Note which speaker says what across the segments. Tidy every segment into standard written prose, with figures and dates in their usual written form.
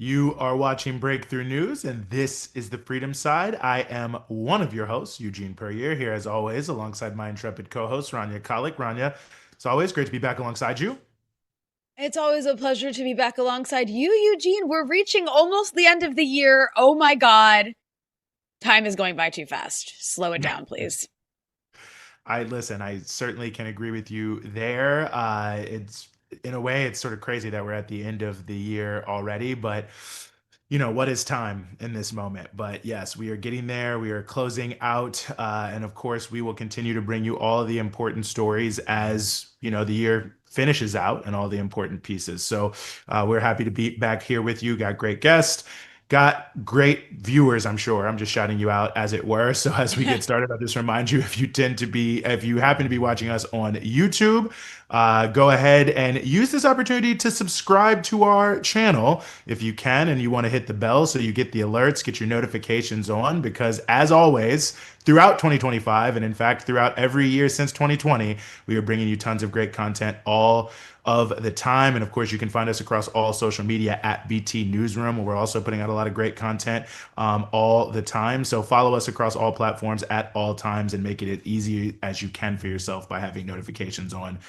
Speaker 1: You are watching Breakthrough News, and this is the Freedom Side. I am one of your hosts, Eugene Puryear, here as always, alongside my intrepid co-host, Rania Khalek. Rania, it's always great to be back alongside you.
Speaker 2: It's always a pleasure to be back alongside you, Eugene. We're reaching almost the end of the year. Oh my God. Time is going by too fast. Slow it down, please.
Speaker 1: I certainly can agree with you there. It's in a way, it's sort of crazy that we're at the end of the year already, but what is time in this moment? But yes, we are getting there. We are closing out. And of course, we will continue to bring you all of the important stories as, the year finishes out and all the important pieces. So we're happy to be back here with you. Got great guests. Got great viewers, I'm sure. I'm just shouting you out as it were. So as we get started, I'll just remind you if you happen to be watching us on YouTube, go ahead and use this opportunity to subscribe to our channel if you can, and you want to hit the bell so you get the alerts, get your notifications on, because as always, throughout 2025, and in fact, throughout every year since 2020, we are bringing you tons of great content all of the time. And of course, you can find us across all social media at BT Newsroom, where we're also putting out a lot of great content all the time. So follow us across all platforms at all times and make it as easy as you can for yourself by having notifications on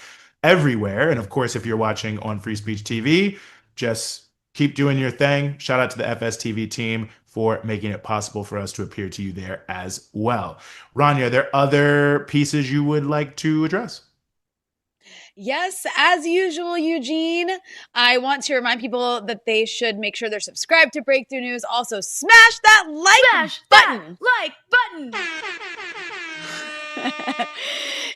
Speaker 1: everywhere. And of course, if you're watching on Free Speech TV, just keep doing your thing. Shout out to the FSTV team for making it possible for us to appear to you there as well. Rania, are there other pieces you would like to address?
Speaker 2: Yes, as usual, Eugene, I want to remind people that they should make sure they're subscribed to Breakthrough News. Also, smash that like
Speaker 3: Smash
Speaker 2: button.
Speaker 3: that like button.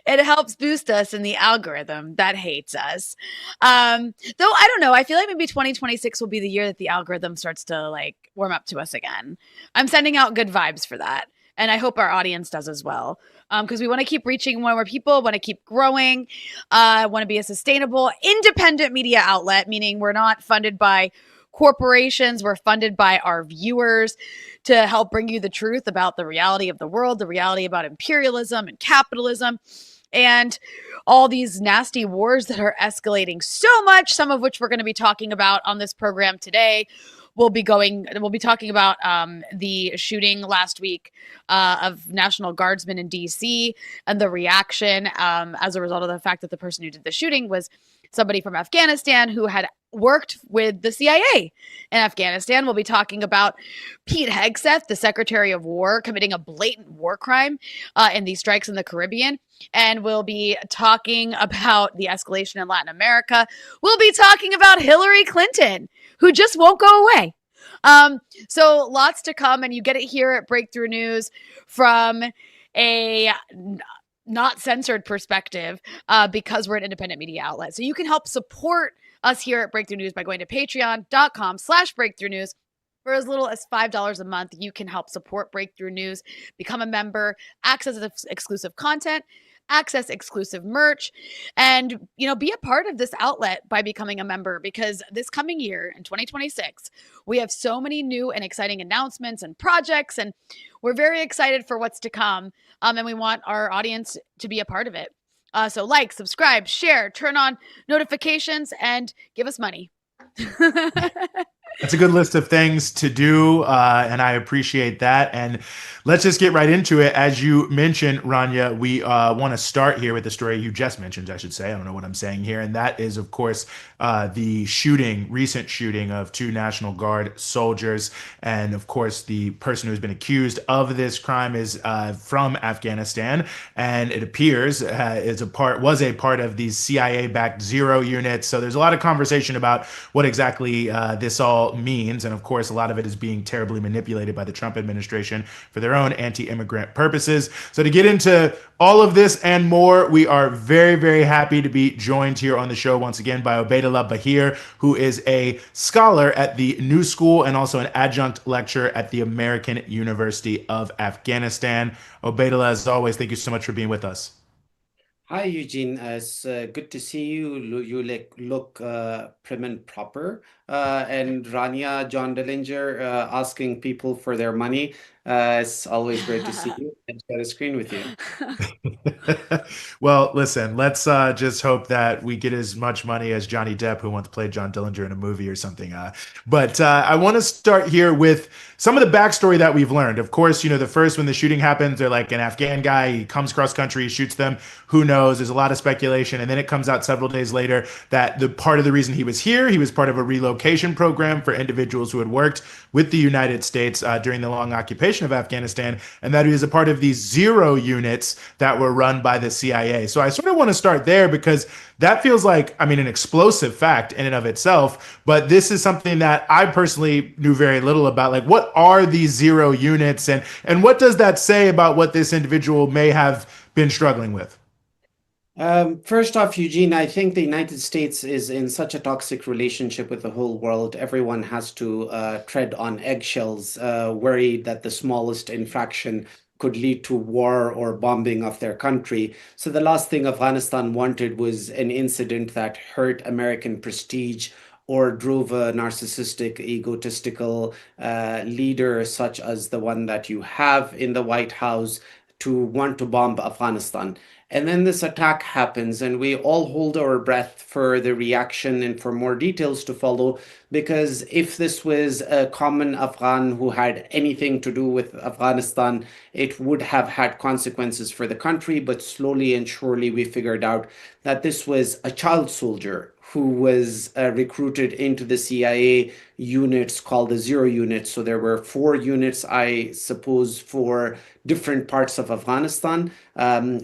Speaker 2: It helps boost us in the algorithm that hates us. Though I don't know, I feel like maybe 2026 will be the year that the algorithm starts to warm up to us again. I'm sending out good vibes for that. And I hope our audience does as well. Because we want to keep reaching more people, want to keep growing, want to be a sustainable, independent media outlet, meaning we're not funded by corporations. We're funded by our viewers to help bring you the truth about the reality of the world, the reality about imperialism and capitalism, and all these nasty wars that are escalating so much, some of which we're going to be talking about on this program today. We'll be talking about the shooting last week of National Guardsmen in DC and the reaction as a result of the fact that the person who did the shooting was somebody from Afghanistan who had worked with the CIA in Afghanistan. We'll be talking about Pete Hegseth, the Secretary of War, committing a blatant war crime in these strikes in the Caribbean. And we'll be talking about the escalation in Latin America. We'll be talking about Hillary Clinton, who just won't go away. So lots to come, and you get it here at Breakthrough News from a not censored perspective because we're an independent media outlet. So you can help support us here at Breakthrough News by going to patreon.com/breakthrough news. For as little as $5 a month, you can help support Breakthrough News, become a member, access exclusive content, access exclusive merch, and be a part of this outlet by becoming a member, because this coming year in 2026 we have so many new and exciting announcements and projects, and we're very excited for what's to come, and we want our audience to be a part of it. So like, subscribe, share, turn on notifications, and give us money.
Speaker 1: That's a good list of things to do, and I appreciate that. And let's just get right into it. As you mentioned, Rania, we want to start here with the story you just mentioned, I should say. I don't know what I'm saying here. And that is, of course, the recent shooting of two National Guard soldiers. And of course, the person who's been accused of this crime is from Afghanistan. And it appears was a part of these CIA-backed Zero units. So there's a lot of conversation about what exactly this all means. And of course, a lot of it is being terribly manipulated by the Trump administration for their own anti-immigrant purposes. So to get into all of this and more, we are very, very happy to be joined here on the show once again by Obaidullah Baheer, who is a scholar at the New School and also an adjunct lecturer at the American University of Afghanistan. Obaidullah, as always, thank you so much for being with us.
Speaker 4: Hi, Eugene. It's good to see you. You look prim and proper. And Rania, John Dillinger asking people for their money. It's always great to see you and share a screen with you.
Speaker 1: Well, listen, let's just hope that we get as much money as Johnny Depp, who once played John Dillinger in a movie or something. But I want to start here with some of the backstory that we've learned. Of course, the first when the shooting happens, they're like an Afghan guy. He comes cross country, he shoots them. Who knows? There's a lot of speculation. And then it comes out several days later that the part of the reason he was here, he was part of a relocation program for individuals who had worked with the United States during the long occupation of Afghanistan, and that he was a part of these zero units that were run by the CIA. So I sort of want to start there because that feels like, I mean, an explosive fact in and of itself. But this is something that I personally knew very little about. Like, what are these zero units, and what does that say about what this individual may have been struggling with?
Speaker 4: First off, Eugene, I think the United States is in such a toxic relationship with the whole world. Everyone has to tread on eggshells, worried that the smallest infraction could lead to war or bombing of their country. So the last thing Afghanistan wanted was an incident that hurt American prestige or drove a narcissistic, egotistical leader such as the one that you have in the White House to want to bomb Afghanistan. And then this attack happens, and we all hold our breath for the reaction and for more details to follow. Because if this was a common Afghan who had anything to do with Afghanistan, it would have had consequences for the country. But slowly and surely, we figured out that this was a child soldier who was recruited into the CIA units called the Zero Units. So there were 4 units, I suppose, for different parts of Afghanistan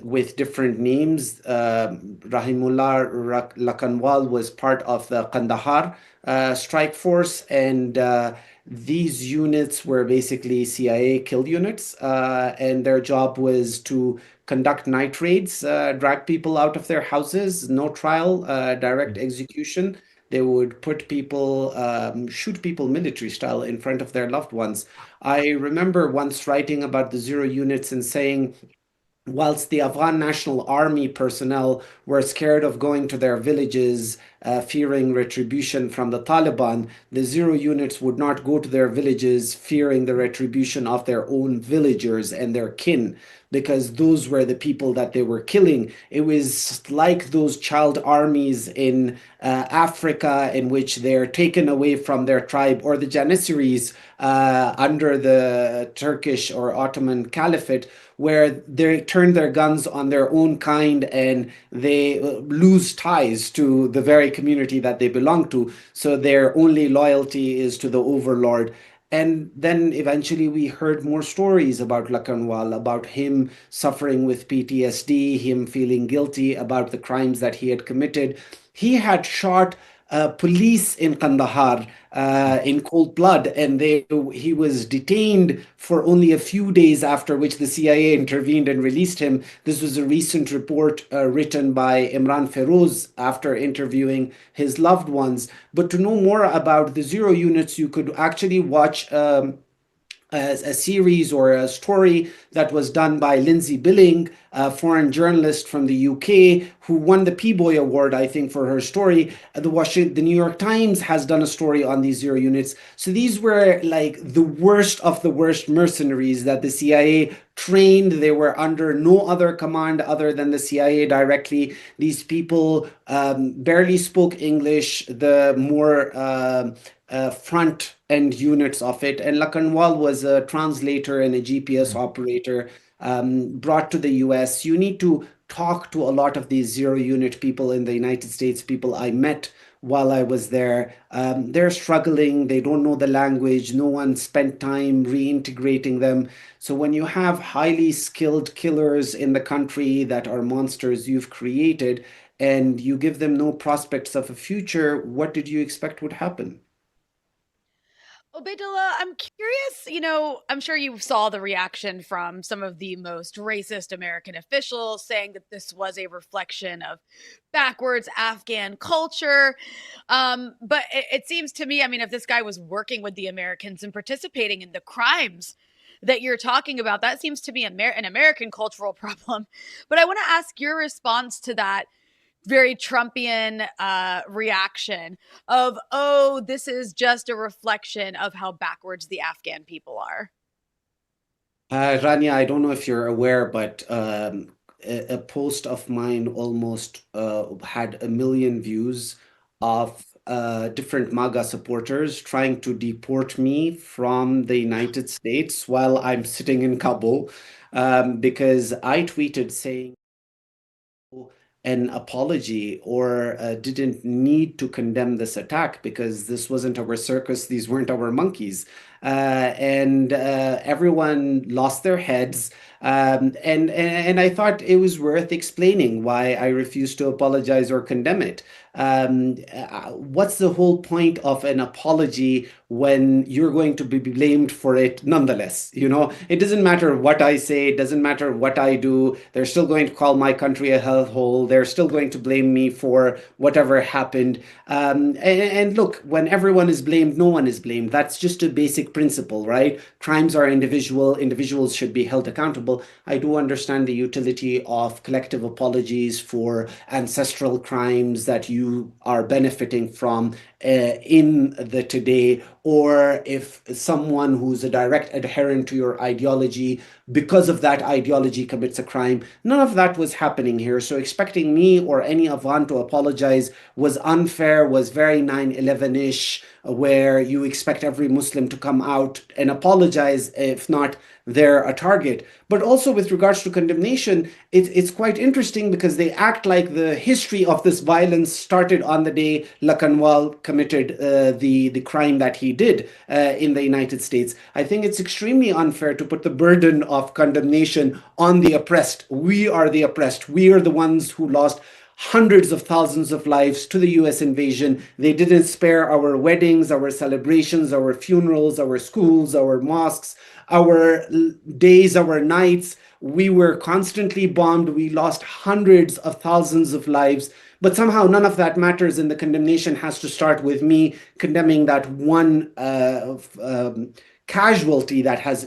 Speaker 4: with different names. Rahimullah Lakanwal was part of the Kandahar strike force, and these units were basically CIA kill units, and their job was to conduct night raids, drag people out of their houses, no trial, direct execution. They would put people, shoot people military style in front of their loved ones. I remember once writing about the Zero Units and saying, whilst the Afghan National Army personnel were scared of going to their villages, fearing retribution from the Taliban, the Zero Units would not go to their villages fearing the retribution of their own villagers and their kin, because those were the people that they were killing. It was like those child armies in Africa, in which they're taken away from their tribe, or the Janissaries under the Turkish or Ottoman Caliphate, where they turn their guns on their own kind and they lose ties to the very community that they belong to. So their only loyalty is to the overlord. And then eventually we heard more stories about Lakanwal, about him suffering with PTSD, him feeling guilty about the crimes that he had committed. He had shot police in Kandahar in cold blood, and he was detained for only a few days, after which the CIA intervened and released him. This was a recent report written by Imran Feroz after interviewing his loved ones. But to know more about the Zero Units, you could actually watch a series or a story that was done by Lindsay Billing, a foreign journalist from the UK who won the Peabody Award, I think, for her story. The New York Times has done a story on these Zero Units. So these were like the worst of the worst mercenaries that the CIA trained. They were under no other command other than the CIA directly. These people barely spoke English. The more front end units of it. And Lakanwal was a translator and a GPS operator brought to the US. You need to talk to a lot of these Zero Unit people in the United States, people I met while I was there. They're struggling. They don't know the language. No one spent time reintegrating them. So when you have highly skilled killers in the country that are monsters you've created, and you give them no prospects of a future, what did you expect would happen?
Speaker 2: Obaidullah, I'm curious, I'm sure you saw the reaction from some of the most racist American officials saying that this was a reflection of backwards Afghan culture. But it seems to me, I mean, if this guy was working with the Americans and participating in the crimes that you're talking about, that seems to be an American cultural problem. But I want to ask your response to that very Trumpian reaction of, oh, this is just a reflection of how backwards the Afghan people are.
Speaker 4: Rania, I don't know if you're aware, but a post of mine almost had 1 million views of different MAGA supporters trying to deport me from the United States while I'm sitting in Kabul, because I tweeted saying an apology or didn't need to condemn this attack because this wasn't our circus, these weren't our monkeys. And everyone lost their heads. And I thought it was worth explaining why I refused to apologize or condemn it. What's the whole point of an apology when you're going to be blamed for it nonetheless? You know, it doesn't matter what I say, it doesn't matter what I do. They're still going to call my country a hellhole. They're still going to blame me for whatever happened. And look, when everyone is blamed, no one is blamed. That's just a basic principle, right? Crimes are individual, individuals should be held accountable. I do understand the utility of collective apologies for ancestral crimes that you are benefiting from in the today, or if someone who's a direct adherent to your ideology, because of that ideology, commits a crime. None of that was happening here. So expecting me or any Afghan to apologize was unfair, was very 9/11-ish, where you expect every Muslim to come out and apologize. If not, they're a target. But also with regards to condemnation, it's quite interesting because they act like the history of this violence started on the day Lakanwal committed the crime that he did in the United States. I think it's extremely unfair to put the burden of condemnation on the oppressed. We are the oppressed. We are the ones who lost hundreds of thousands of lives to the US invasion. They didn't spare our weddings, our celebrations, our funerals, our schools, our mosques, our days, our nights. We were constantly bombed. We lost hundreds of thousands of lives. But somehow none of that matters, and the condemnation has to start with me condemning that one casualty that has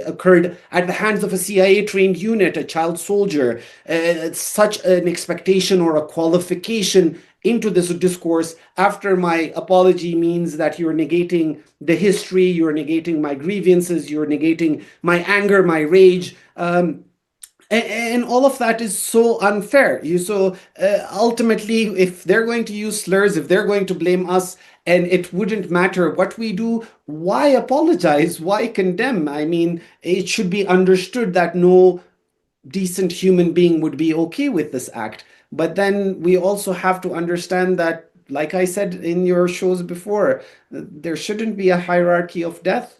Speaker 4: occurred at the hands of a CIA trained unit, a child soldier. Such an expectation or a qualification into this discourse after my apology means that you're negating the history, you're negating my grievances, you're negating my anger, my rage. And all of that is so unfair. Ultimately, if they're going to use slurs, if they're going to blame us, and it wouldn't matter what we do, why apologize? Why condemn? I mean, it should be understood that no decent human being would be okay with this act. But then we also have to understand that, like I said in your shows before, there shouldn't be a hierarchy of death.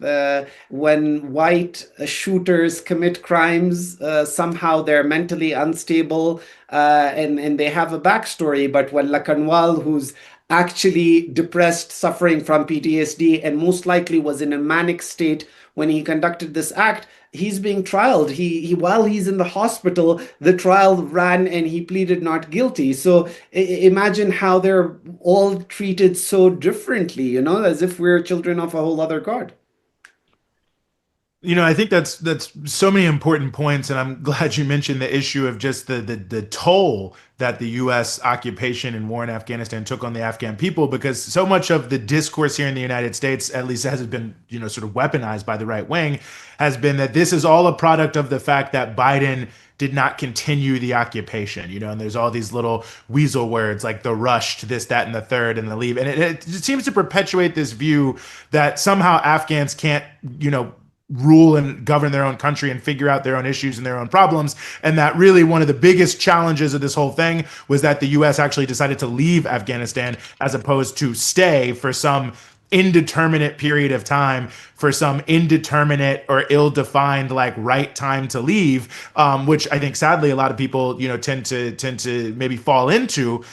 Speaker 4: When white shooters commit crimes, somehow they're mentally unstable and they have a backstory. But when Lakanwal, who's actually depressed, suffering from PTSD, and most likely was in a manic state when he conducted this act, he's being trialed. He while he's in the hospital, the trial ran and he pleaded not guilty. So imagine how they're all treated so differently, as if we're children of a whole other god.
Speaker 1: I think that's so many important points, and I'm glad you mentioned the issue of just the toll that the U.S. occupation and war in Afghanistan took on the Afghan people, because so much of the discourse here in the United States, at least as it's been, sort of weaponized by the right wing, has been that this is all a product of the fact that Biden did not continue the occupation, and there's all these little weasel words like the rushed, this, that, and the third, and the leave. And it seems to perpetuate this view that somehow Afghans can't, rule and govern their own country and figure out their own issues and their own problems. And that really one of the biggest challenges of this whole thing was that the US actually decided to leave Afghanistan as opposed to stay for some indeterminate period of time, for some indeterminate or ill-defined like right time to leave, which I think sadly a lot of people tend to maybe fall into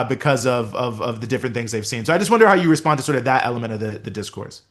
Speaker 1: because of the different things they've seen. So I just wonder how you respond to sort of that element of the discourse.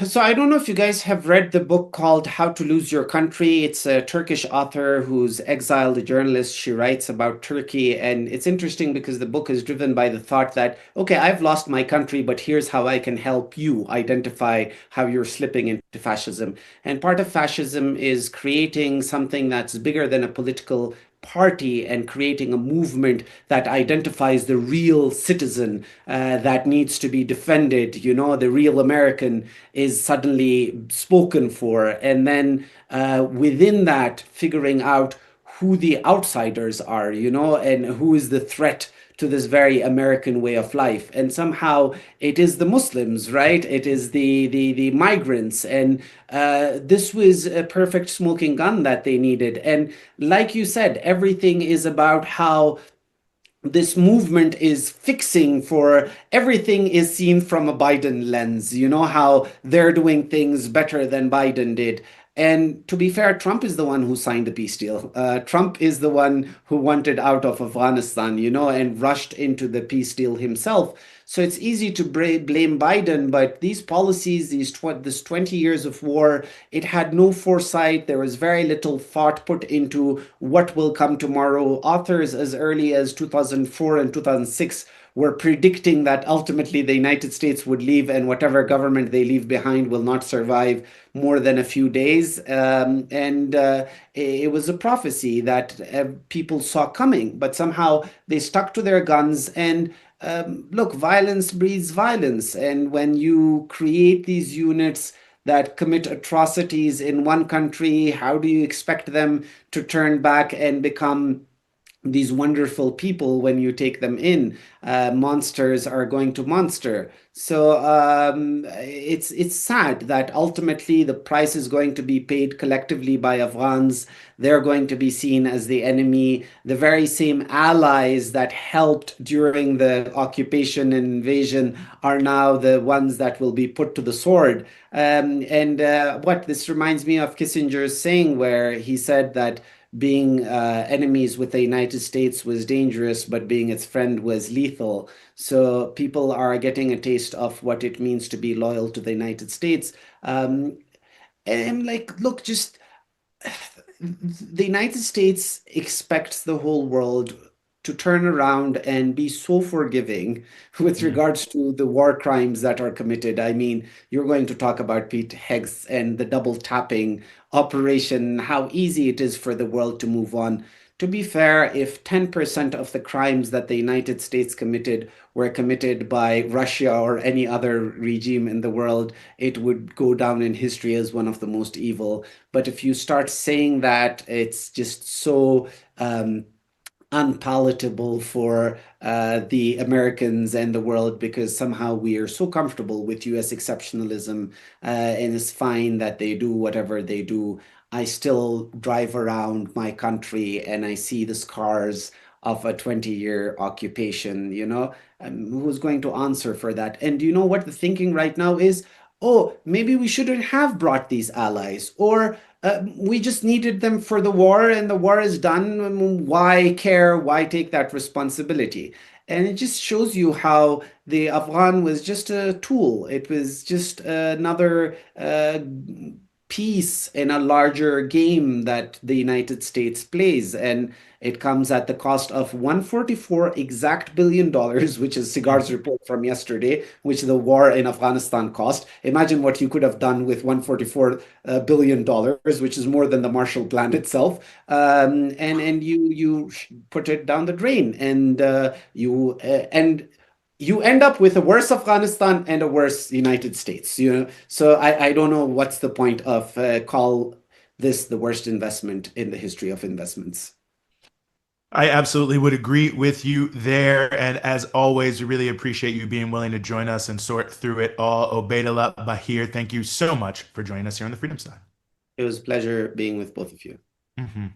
Speaker 4: So I don't know if you guys have read the book called How to Lose Your Country. It's a Turkish author who's exiled, a journalist. She writes about Turkey, and it's interesting because the book is driven by the thought that, okay, I've lost my country, but here's how I can help you identify how you're slipping into fascism. And part of fascism is creating something that's bigger than a political party and creating a movement that identifies the real citizen that needs to be defended. The real American is suddenly spoken for. And then within that, figuring out who the outsiders are, and who is the threat to this very American way of life. And somehow it is the Muslims, right? It is the migrants. And this was a perfect smoking gun that they needed. And like you said, everything is about how this movement is fixing for everything is seen from a Biden lens. How they're doing things better than Biden did. And to be fair, Trump is the one who signed the peace deal. Trump is the one who wanted out of Afghanistan, and rushed into the peace deal himself. So it's easy to blame Biden, but these policies, this 20 years of war, it had no foresight. There was very little thought put into what will come tomorrow. Authors as early as 2004 and 2006 were predicting that ultimately the United States would leave, and whatever government they leave behind will not survive more than a few days. And it was a prophecy that people saw coming, but somehow they stuck to their guns. And look, violence breeds violence. And when you create these units that commit atrocities in one country, how do you expect them to turn back and become these wonderful people when you take them in? Monsters are going to monster. So it's sad that ultimately the price is going to be paid collectively by Afghans. They're going to be seen as the enemy. The very same allies that helped during the occupation and invasion are now the ones that will be put to the sword. And what this reminds me of Kissinger's saying, where he said that being enemies with the United States was dangerous, but being its friend was lethal. So people are getting a taste of what it means to be loyal to the United States. And I'm like, look, just the United States expects the whole world to turn around and be so forgiving with
Speaker 1: Mm.
Speaker 4: regards to the war crimes that are committed. I mean, you're going to talk about Pete Hegseth and the double tapping operation, how easy it is for the world to move on. To be fair, if 10% of the crimes that the United States committed were committed by Russia or any other regime in the world, it would go down in history as one of the most evil. But if you start saying that, it's just so unpalatable for the Americans and the world, because somehow we are so comfortable with US exceptionalism, and it's fine that they do whatever they do. I still drive around my country and I see the scars of a 20-year occupation, who's going to answer for that? And do you know what the thinking right now is? Oh, maybe we shouldn't have brought these allies, or we just needed them for the war and the war is done. Why care? Why take that responsibility? And it just shows you how the Afghan was just a tool. It was just another piece in a larger game that the United States plays. And it comes at the cost of 144 exact billion dollars, which is Sigar's report from yesterday, which the war in Afghanistan cost. Imagine what you could have done with 144 billion dollars, which is more than the Marshall Plan itself. And you put it down the drain, and you end up with a worse Afghanistan and a worse United States. So I don't know what's the point of call this the worst investment in the history of investments.
Speaker 1: I absolutely would agree with you there. And as always, we really appreciate you being willing to join us and sort through it all. Obaidullah Baheer, thank you so much for joining us here on the Freedom Side.
Speaker 4: It was a pleasure being with both of you.
Speaker 1: Mm-hmm.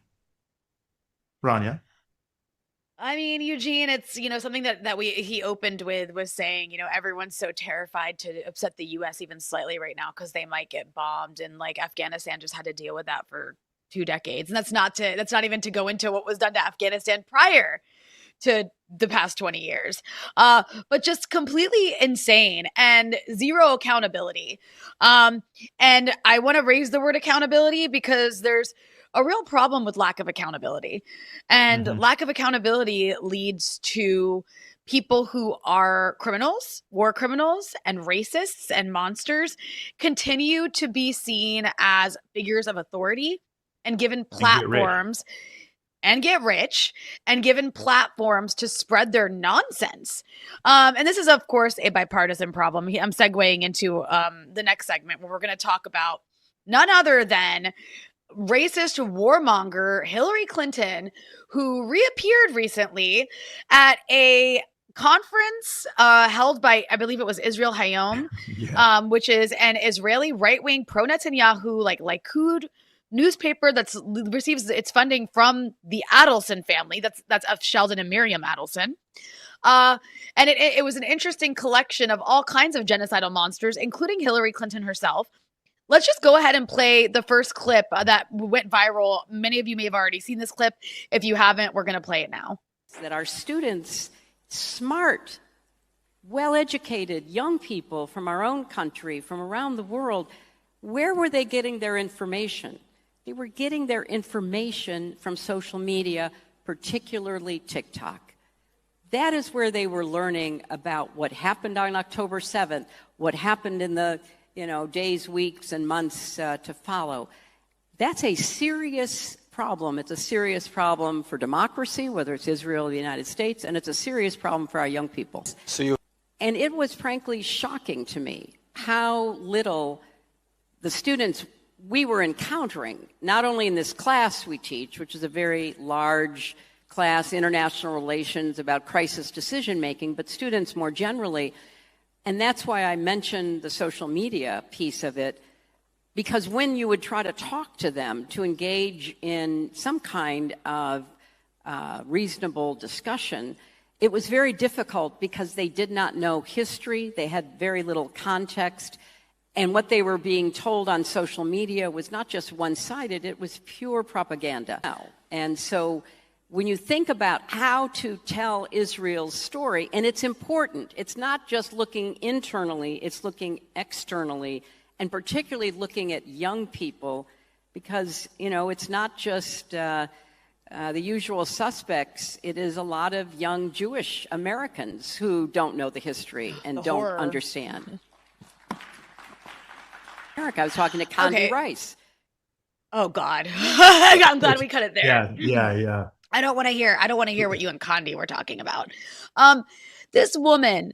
Speaker 1: Rania.
Speaker 2: I mean, Eugene, it's, something that he opened with was saying, everyone's so terrified to upset the US even slightly right now because they might get bombed, and like Afghanistan just had to deal with that for 2 decades. And that's not even to go into what was done to Afghanistan prior to the past 20 years. But just completely insane and zero accountability. And I want to raise the word accountability because there's a real problem with lack of accountability. And
Speaker 1: Mm-hmm.
Speaker 2: lack of accountability leads to people who are criminals, war criminals, and racists and monsters continue to be seen as figures of authority and given
Speaker 1: And get rich.
Speaker 2: platforms and get rich and given platforms to spread their nonsense. And this is, of course, a bipartisan problem. I'm segueing into the next segment where we're going to talk about none other than racist warmonger Hillary Clinton, who reappeared recently at a conference held by, I believe it was Israel Hayom, which is an Israeli right-wing pro-Netanyahu, like Likud newspaper that receives its funding from the Adelson family. That's of Sheldon and Miriam Adelson. And it was an interesting collection of all kinds of genocidal monsters, including Hillary Clinton herself. Let's just go ahead and play the first clip that went viral. Many of you may have already seen this clip. If you haven't, we're going to play it now.
Speaker 3: That our students, smart, well-educated young people from our own country, from around the world, where were they getting their information? They were getting their information from social media, particularly TikTok. That is where they were learning about what happened on October 7th, what happened in the days, weeks, and months to follow. That's a serious problem. It's a serious problem for democracy, whether it's Israel or the United States, and it's a serious problem for our young people. And it was frankly shocking to me how little the students we were encountering, not only in this class we teach, which is a very large class, international relations about crisis decision making, but students more generally. And that's why I mentioned the social media piece of it, because when you would try to talk to them to engage in some kind of reasonable discussion, it was very difficult because they did not know history, they had very little context, and what they were being told on social media was not just one-sided, it was pure propaganda. And so when you think about how to tell Israel's story, and it's important, it's not just looking internally, it's looking externally, and particularly looking at young people, because, it's not just the usual suspects, it is a lot of young Jewish Americans who don't know the history and don't understand. I was talking to Condi Rice.
Speaker 2: Oh, God. I'm glad we cut it there.
Speaker 1: Yeah.
Speaker 2: I don't want to hear what you and Condi were talking about. This woman,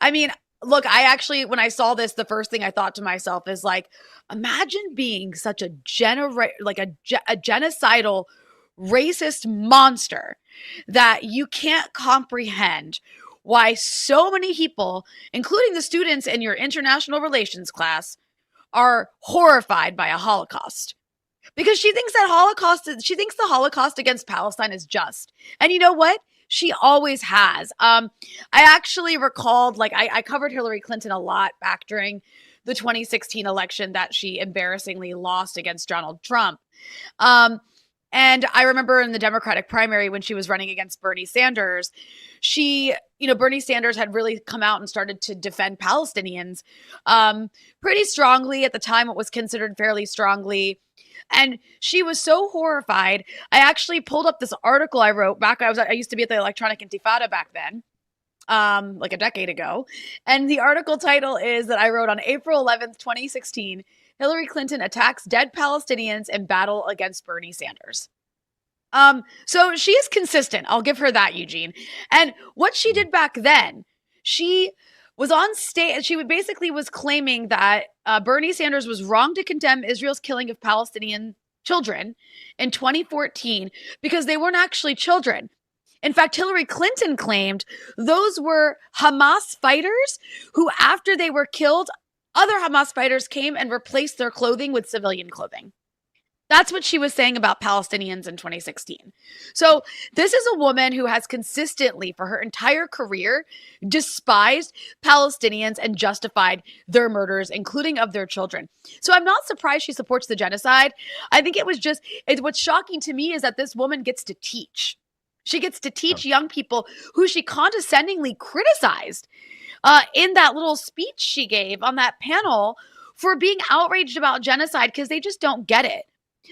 Speaker 2: I mean, look, I actually, when I saw this, the first thing I thought to myself is like, imagine being such a genocidal, racist monster that you can't comprehend why so many people, including the students in your international relations class, are horrified by a Holocaust. Because she thinks the Holocaust against Palestine is just. And you know what? She always has. I actually recalled, I covered Hillary Clinton a lot back during the 2016 election that she embarrassingly lost against Donald Trump. And I remember in the Democratic primary when she was running against Bernie Sanders, Bernie Sanders had really come out and started to defend Palestinians pretty strongly. At the time, it was considered fairly strongly. And she was so horrified. I actually pulled up this article I wrote back. I used to be at the Electronic Intifada back then, like a decade ago. And the article title is that I wrote on April 11th, 2016, Hillary Clinton attacks dead Palestinians in battle against Bernie Sanders. So she is consistent. I'll give her that, Eugene. And what she did back then, she was on stage. She basically was claiming that Bernie Sanders was wrong to condemn Israel's killing of Palestinian children in 2014 because they weren't actually children. In fact, Hillary Clinton claimed those were Hamas fighters who, after they were killed, other Hamas fighters came and replaced their clothing with civilian clothing. That's what she was saying about Palestinians in 2016. So this is a woman who has consistently, for her entire career, despised Palestinians and justified their murders, including of their children. So I'm not surprised she supports the genocide. I think what's shocking to me is that this woman gets to teach. She gets to teach young people who she condescendingly criticized in that little speech she gave on that panel for being outraged about genocide because they just don't get it.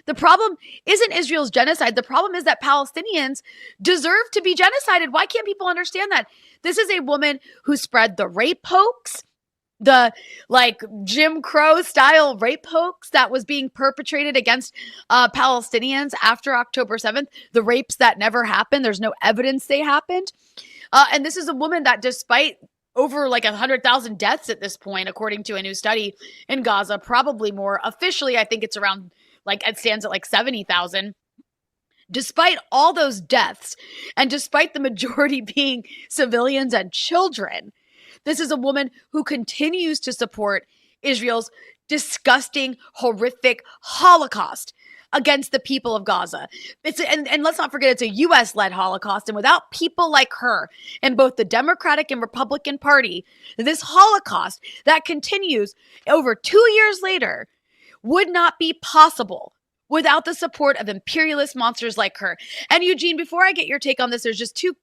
Speaker 2: The problem isn't Israel's genocide. The problem is that Palestinians deserve to be genocided. Why can't people understand that? This is a woman who spread the rape hoax. the like Jim Crow style rape hoax that was being perpetrated against Palestinians after October 7th, the rapes that never happened. There's no evidence they happened. And this is a woman that, despite over like 100,000 deaths at this point, according to a new study in Gaza, probably more. Officially, I think it's around, like, it stands at like 70,000. Despite all those deaths, and despite the majority being civilians and children, this is a woman who continues to support Israel's disgusting, horrific Holocaust against the people of Gaza. And let's not forget, it's a U.S.-led Holocaust, and without people like her in both the Democratic and Republican Party, this Holocaust that continues over 2 years later would not be possible without the support of imperialist monsters like her. And Eugene, before I get your take on this, there's just two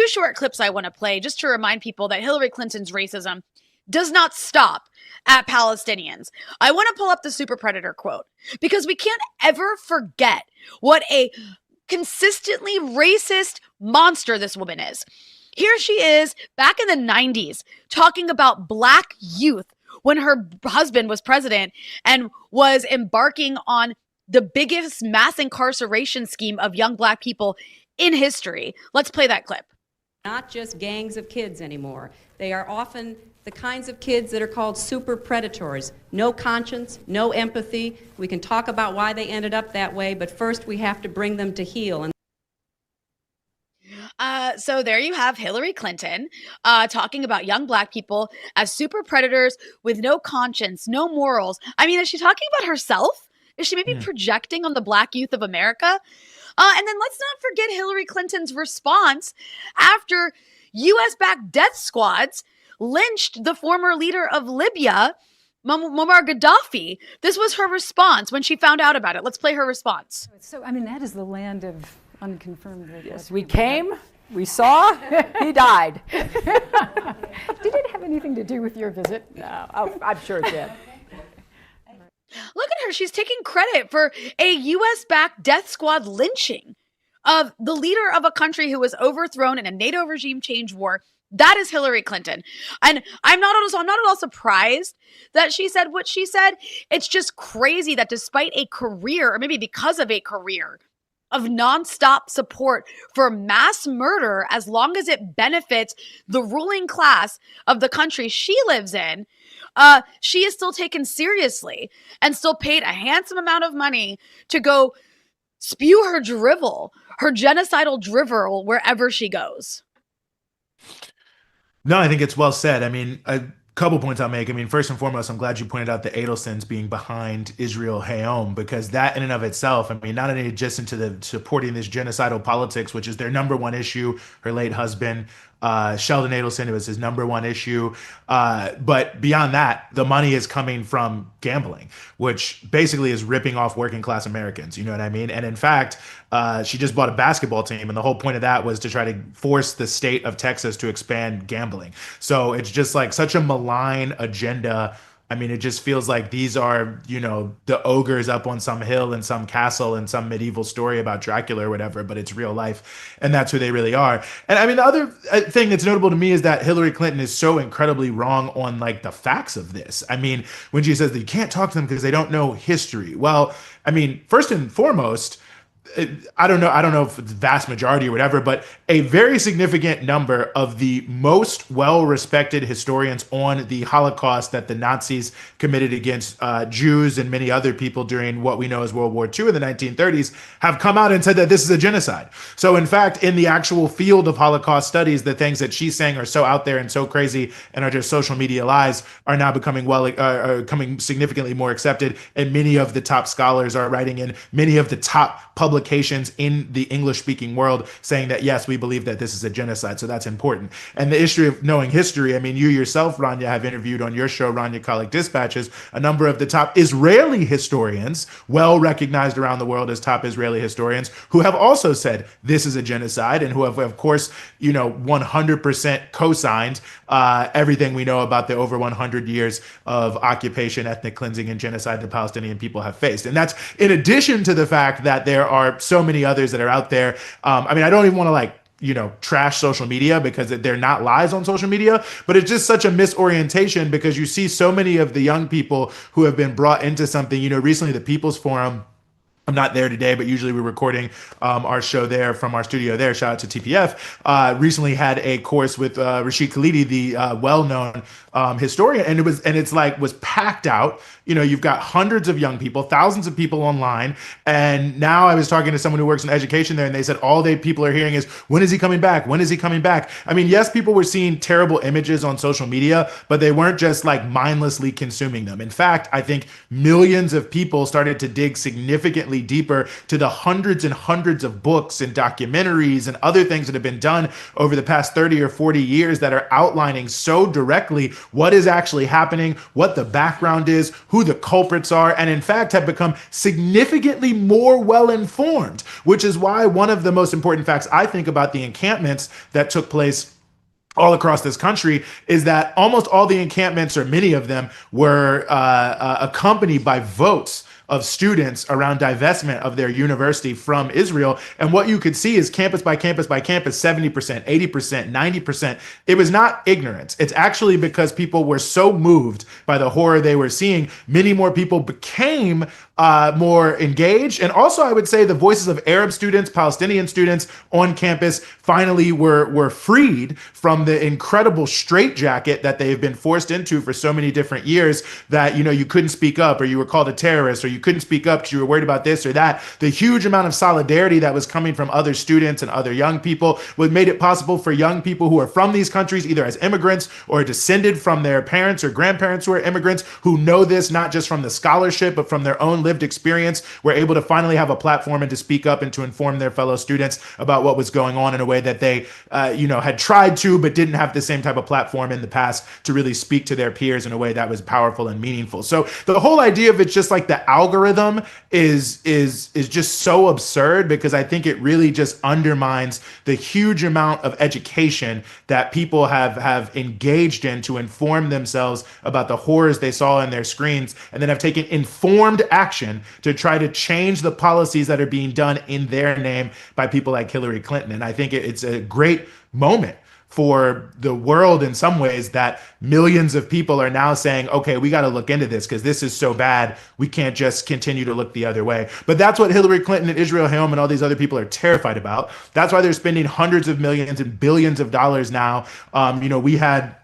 Speaker 2: short clips I want to play just to remind people that Hillary Clinton's racism does not stop at Palestinians. I want to pull up the Super Predator quote because we can't ever forget what a consistently racist monster this woman is. Here she is back in the 90s talking about black youth when her husband was president and was embarking on the biggest mass incarceration scheme of young black people in history. Let's play that clip.
Speaker 3: Not just gangs of kids anymore. They are often the kinds of kids that are called super predators. No conscience, no empathy. We can talk about why they ended up that way, but first we have to bring them to heel.
Speaker 2: So there you have Hillary Clinton talking about young black people as super predators with no conscience, no morals. I mean, is she talking about herself? Is she maybe projecting on the black youth of America? And then let's not forget Hillary Clinton's response after U.S.-backed death squads lynched the former leader of Libya, Muammar Gaddafi. This was her response when she found out about it. Let's play her response.
Speaker 5: So, I mean, that is the land of unconfirmed.
Speaker 6: Yes, we came, we saw, he died.
Speaker 5: Did it have anything to do with your visit?
Speaker 6: No, I'm sure it did.
Speaker 2: Look at her. She's taking credit for a U.S.-backed death squad lynching of the leader of a country who was overthrown in a NATO regime change war. That is Hillary Clinton. And I'm not at all surprised that she said what she said. It's just crazy that despite a career, or maybe because of a career, of nonstop support for mass murder, as long as it benefits the ruling class of the country she lives in, she is still taken seriously and still paid a handsome amount of money to go spew her drivel, her genocidal drivel, wherever she goes.
Speaker 1: No, I think it's well said. I mean, a couple points I'll make. I mean, first and foremost, I'm glad you pointed out the Adelsons being behind Israel Hayom, because that in and of itself, I mean, not only just into the supporting this genocidal politics, which is their number one issue, her late husband, Sheldon Adelson, it was his number one issue. But beyond that, the money is coming from gambling, which basically is ripping off working class Americans. You know what I mean? And in fact, she just bought a basketball team. And the whole point of that was to try to force the state of Texas to expand gambling. So it's just like such a malign agenda. I mean, it just feels like these are, you know, the ogres up on some hill in some castle in some medieval story about Dracula or whatever, but it's real life. And that's who they really are. And I mean, the other thing that's notable to me is that Hillary Clinton is so incredibly wrong on like the facts of this. I mean, when she says that you can't talk to them because they don't know history. Well, I mean, first and foremost, I don't know if it's the vast majority or whatever, but a very significant number of the most well-respected historians on the Holocaust that the Nazis committed against Jews and many other people during what we know as World War II in the 1930s have come out and said that this is a genocide. So in fact, in the actual field of Holocaust studies, the things that she's saying are so out there and so crazy and are just social media lies are now becoming becoming significantly more accepted. And many of the top scholars are writing in many of the top publications in the English-speaking world saying that, yes, we believe that this is a genocide. So that's important. And the issue of knowing history, I mean, you yourself, Rania, have interviewed on your show, Rania Khalek Dispatches, a number of the top Israeli historians, well recognized around the world as top Israeli historians, who have also said this is a genocide and who have, of course, 100% co-signed everything we know about the over 100 years of occupation, ethnic cleansing, and genocide the Palestinian people have faced. And that's in addition to the fact that there are so many others that are out there. I mean, I don't even want to trash social media because they're not lies on social media, but it's just such a misorientation because you see so many of the young people who have been brought into something. Recently the People's Forum, I'm not there today, but usually we're recording our show there from our studio there. Shout out to TPF. Recently had a course with Rashid Khalidi, the well-known historian, and was packed out. You've got hundreds of young people, thousands of people online, and now I was talking to someone who works in education there, and they said all people are hearing is, when is he coming back? When is he coming back? I mean, yes, people were seeing terrible images on social media, but they weren't just like mindlessly consuming them. In fact, I think millions of people started to dig significantly deeper to the hundreds and hundreds of books and documentaries and other things that have been done over the past 30 or 40 years that are outlining so directly what is actually happening, what the background is, who the culprits are, and in fact have become significantly more well-informed, which is why one of the most important facts I think about the encampments that took place all across this country is that almost all the encampments, or many of them, were accompanied by votes of students around divestment of their university from Israel. And what you could see is campus by campus by campus, 70%, 80%, 90%. It was not ignorance. It's actually because people were so moved by the horror they were seeing. Many more people became more engaged. And also, I would say the voices of Arab students, Palestinian students on campus finally were freed from the incredible straitjacket that they've been forced into for so many different years, that, you couldn't speak up, or you were called a terrorist, or you couldn't speak up because you were worried about this or that. The huge amount of solidarity that was coming from other students and other young people made it possible for young people who are from these countries, either as immigrants or descended from their parents or grandparents who are immigrants, who know this not just from the scholarship, but from their own lived experience, were able to finally have a platform and to speak up and to inform their fellow students about what was going on in a way that they, had tried to, but didn't have the same type of platform in the past to really speak to their peers in a way that was powerful and meaningful. So the whole idea of it's just like the algorithm is just so absurd, because I think it really just undermines the huge amount of education that people have engaged in to inform themselves about the horrors they saw in their screens, and then have taken informed action to try to change the policies that are being done in their name by people like Hillary Clinton. And I think it's a great moment for the world in some ways that millions of people are now saying, okay, we got to look into this because this is so bad. We can't just continue to look the other way. But that's what Hillary Clinton and Israel Helm and all these other people are terrified about. That's why they're spending hundreds of millions and billions of dollars now. We had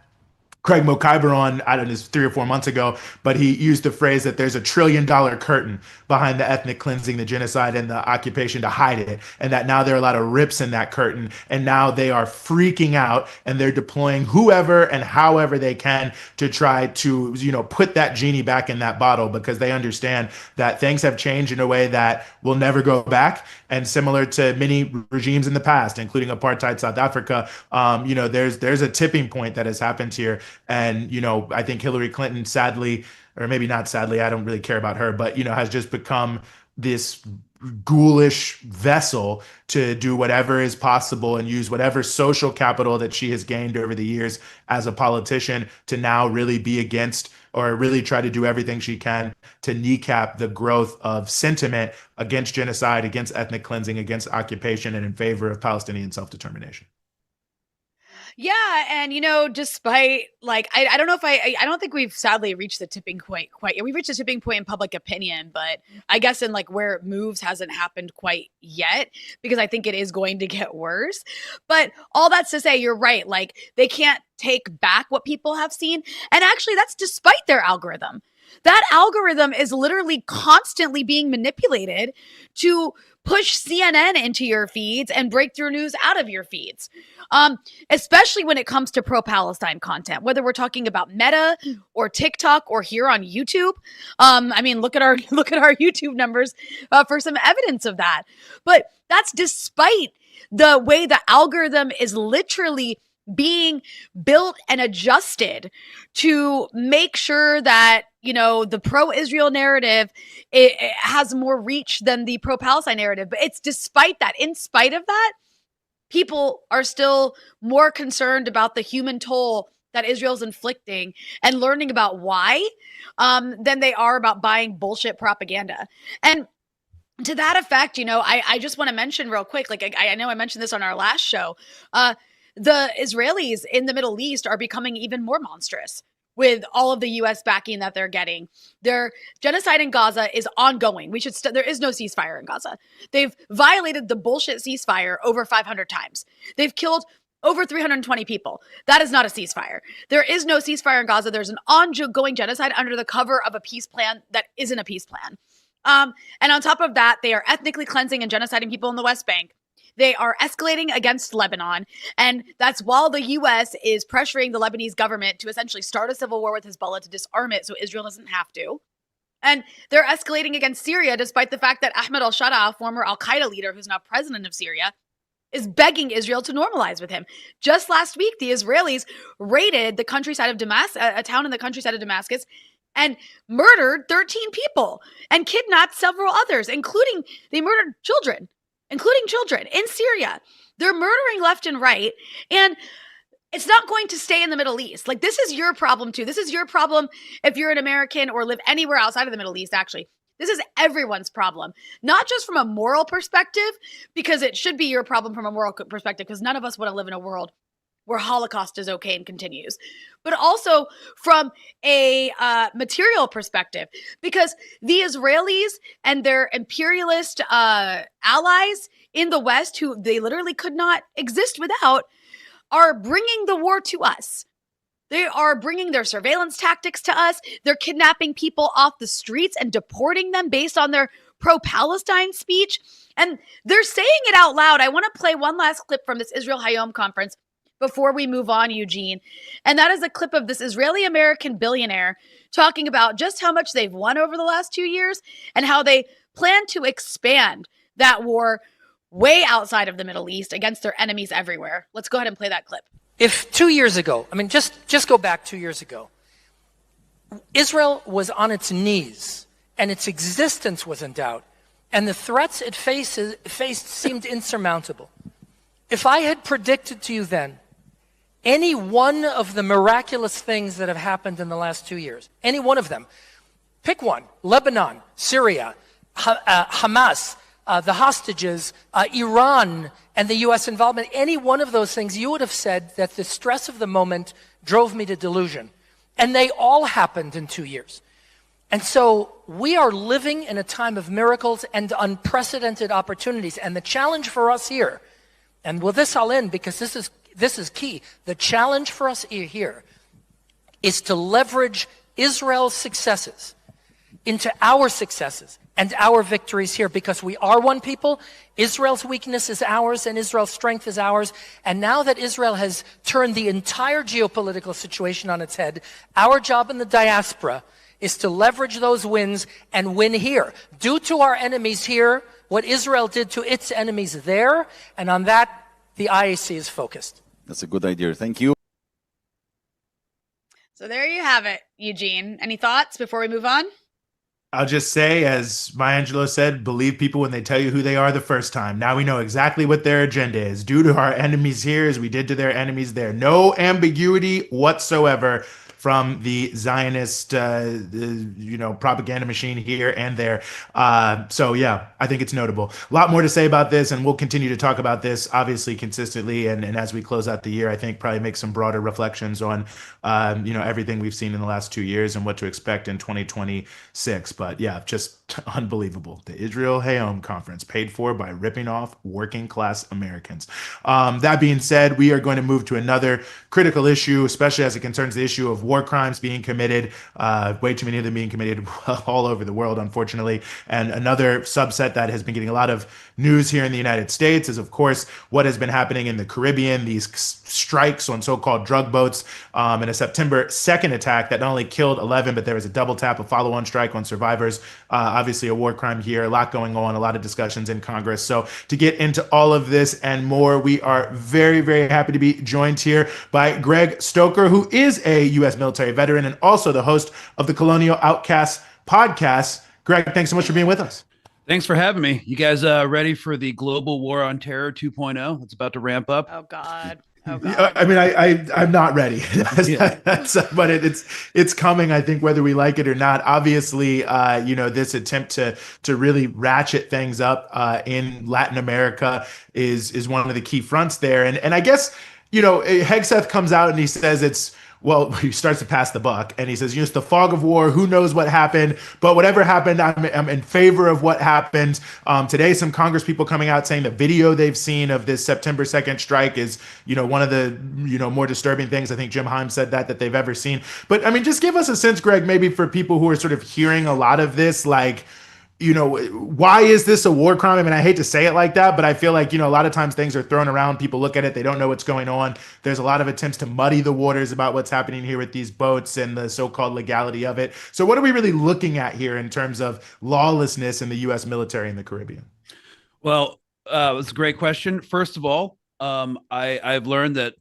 Speaker 1: Craig Mokhiber on, I don't know, 3 or 4 months ago, but he used the phrase that there's $1 trillion curtain behind the ethnic cleansing, the genocide, and the occupation to hide it. And that now there are a lot of rips in that curtain. And now they are freaking out, and they're deploying whoever and however they can to try to, put that genie back in that bottle, because they understand that things have changed in a way that will never go back. And similar to many regimes in the past, including apartheid South Africa, there's a tipping point that has happened here. And, I think Hillary Clinton, sadly, or maybe not sadly, I don't really care about her, but, has just become this ghoulish vessel to do whatever is possible and use whatever social capital that she has gained over the years as a politician to now really be against, or really try to do everything she can to kneecap the growth of sentiment against genocide, against ethnic cleansing, against occupation, and in favor of Palestinian self-determination.
Speaker 2: Yeah, and despite I don't know if I don't think we've sadly reached the tipping point quite yet. We've reached a tipping point in public opinion, but I guess in where it moves hasn't happened quite yet, because I think it is going to get worse. But all that's to say, you're right. They can't take back what people have seen, and actually that's despite their algorithm. That algorithm is literally constantly being manipulated to push CNN into your feeds and breakthrough news out of your feeds, especially when it comes to pro-Palestine content, whether we're talking about Meta or TikTok or here on YouTube. Look at our YouTube numbers for some evidence of that. But that's despite the way the algorithm is literally being built and adjusted to make sure that the pro-Israel narrative, it has more reach than the pro-Palestine narrative. But it's despite that, in spite of that, people are still more concerned about the human toll that Israel's inflicting and learning about why than they are about buying bullshit propaganda. And To that effect, I just want to mention real quick, like I know I mentioned this on our last show, the Israelis in the Middle East are becoming even more monstrous with all of the U.S. backing that they're getting. Their genocide in Gaza is ongoing. There is no ceasefire in Gaza. They've violated the bullshit ceasefire over 500 times. They've killed over 320 people. That is not a ceasefire. There is no ceasefire in Gaza. There's an ongoing genocide under the cover of a peace plan that isn't a peace plan. And on top of that, they are ethnically cleansing and genociding people in the West Bank. They are escalating against Lebanon. And that's while the U.S. is pressuring the Lebanese government to essentially start a civil war with Hezbollah to disarm it so Israel doesn't have to. And they're escalating against Syria, despite the fact that Ahmed al-Sharaa, former al-Qaeda leader who's now president of Syria, is begging Israel to normalize with him. Just last week, the Israelis raided the countryside of Damascus, a town in the countryside of Damascus, and murdered 13 people and kidnapped several others, including they murdered children, in Syria. They're murdering left and right. And it's not going to stay in the Middle East. Like, this is your problem too. This is your problem if you're an American or live anywhere outside of the Middle East, actually. This is everyone's problem, not just from a moral perspective, because it should be your problem from a moral perspective, because none of us want to live in a world where Holocaust is okay and continues, but also from a material perspective, because the Israelis and their imperialist allies in the West, who they literally could not exist without, are bringing the war to us. They are bringing their surveillance tactics to us. They're kidnapping people off the streets and deporting them based on their pro-Palestine speech. And they're saying it out loud. I want to play one last clip from this Israel Hayom conference before we move on, Eugene. And that is a clip of this Israeli-American billionaire talking about just how much they've won over the last 2 years and how they plan to expand that war way outside of the Middle East against their enemies everywhere. Let's go ahead and play that clip.
Speaker 6: If 2 years ago, just go back 2 years ago, Israel was on its knees and its existence was in doubt, and the threats it faced seemed insurmountable. If I had predicted to you then any one of the miraculous things that have happened in the last 2 years, any one of them, pick one: Lebanon, Syria, Hamas, the hostages, Iran, and the U.S. involvement, any one of those things, you would have said that the stress of the moment drove me to delusion. And they all happened in 2 years. And so we are living in a time of miracles and unprecedented opportunities. And the challenge for us here, and with this I'll end because this is key, the challenge for us here is to leverage Israel's successes into our successes and our victories here, because we are one people. Israel's weakness is ours and Israel's strength is ours. And now that Israel has turned the entire geopolitical situation on its head, our job in the diaspora is to leverage those wins and win here. Do to our enemies here what Israel did to its enemies there, and on that, the IAC is focused.
Speaker 7: That's a good idea. Thank you.
Speaker 2: So there you have it, Eugene. Any thoughts before we move on?
Speaker 1: I'll just say, as Maya Angelou said, believe people when they tell you who they are the first time. Now we know exactly what their agenda is. Do to our enemies here as we did to their enemies there. No ambiguity whatsoever from the Zionist, propaganda machine here and there. So yeah, I think it's notable. A lot more to say about this, and we'll continue to talk about this, obviously, consistently. And as we close out the year, I think probably make some broader reflections on, everything we've seen in the last 2 years and what to expect in 2026. But yeah, just unbelievable. The Israel Hayom Conference, paid for by ripping off working class Americans. That being said, we are going to move to another critical issue, especially as it concerns the issue of war crimes being committed, way too many of them being committed all over the world, unfortunately. And another subset that has been getting a lot of news here in the United States is, of course, what has been happening in the Caribbean, these strikes on so-called drug boats, and a September 2nd attack that not only killed 11, but there was a double tap, a follow-on strike on survivors. Obviously a war crime here, a lot going on, a lot of discussions in Congress. So to get into all of this and more, we are very, very happy to be joined here by Greg Stoker, who is a U.S. military veteran and also the host of the Colonial Outcasts podcast. Greg, thanks so much for being with us.
Speaker 8: Thanks for having me. You guys ready for the global war on terror 2.0? It's about to ramp up.
Speaker 2: Oh, God. Oh
Speaker 1: Yeah,
Speaker 2: God.
Speaker 1: I mean, I'm not ready. But it's coming. I think whether we like it or not. Obviously, this attempt to really ratchet things up in Latin America is one of the key fronts there. And I guess Hegseth comes out and he says it's. Well, he starts to pass the buck and he says, it's the fog of war. Who knows what happened? But whatever happened, I'm in favor of what happened. Today, some Congress people coming out saying the video they've seen of this September 2nd strike is, one of the, more disturbing things. I think Jim Himes said that they've ever seen. But I mean, just give us a sense, Greg, maybe for people who are sort of hearing a lot of this, like, why is this a war crime? I mean, I hate to say it like that, but I feel like, a lot of times things are thrown around. People look at it, they don't know what's going on. There's a lot of attempts to muddy the waters about what's happening here with these boats and the so-called legality of it. So what are we really looking at here in terms of lawlessness in the U.S. military in the Caribbean?
Speaker 7: Well, it's a great question. First of all, I've learned that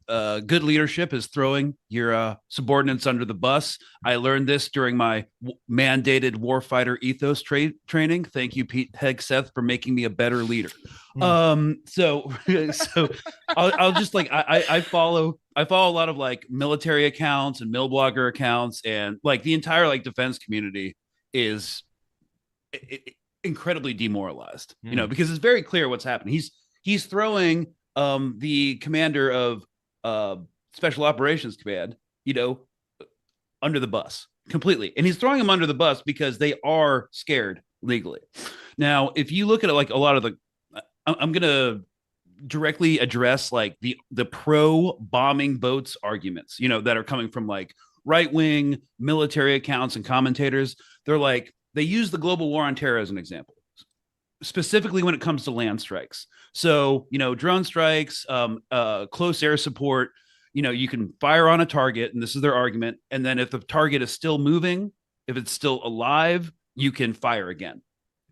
Speaker 7: good leadership is throwing your subordinates under the bus. I learned this during my mandated warfighter ethos training. Thank you, Pete Hegseth, for making me a better leader. So I'll just I follow a lot of like military accounts and mill blogger accounts, and like the entire defense community is incredibly demoralized, because it's very clear what's happening. He's throwing the commander of Special Operations Command, under the bus completely. And he's throwing them under the bus because they are scared legally. Now, if you look at it, like a lot of I'm going to directly address like the pro bombing boats arguments, that are coming from like right-wing military accounts and commentators. They're like, they use the global war on terror as an example, specifically when it comes to land strikes. So, drone strikes, close air support, you can fire on a target, and this is their argument. And then if the target is still moving, if it's still alive, you can fire again.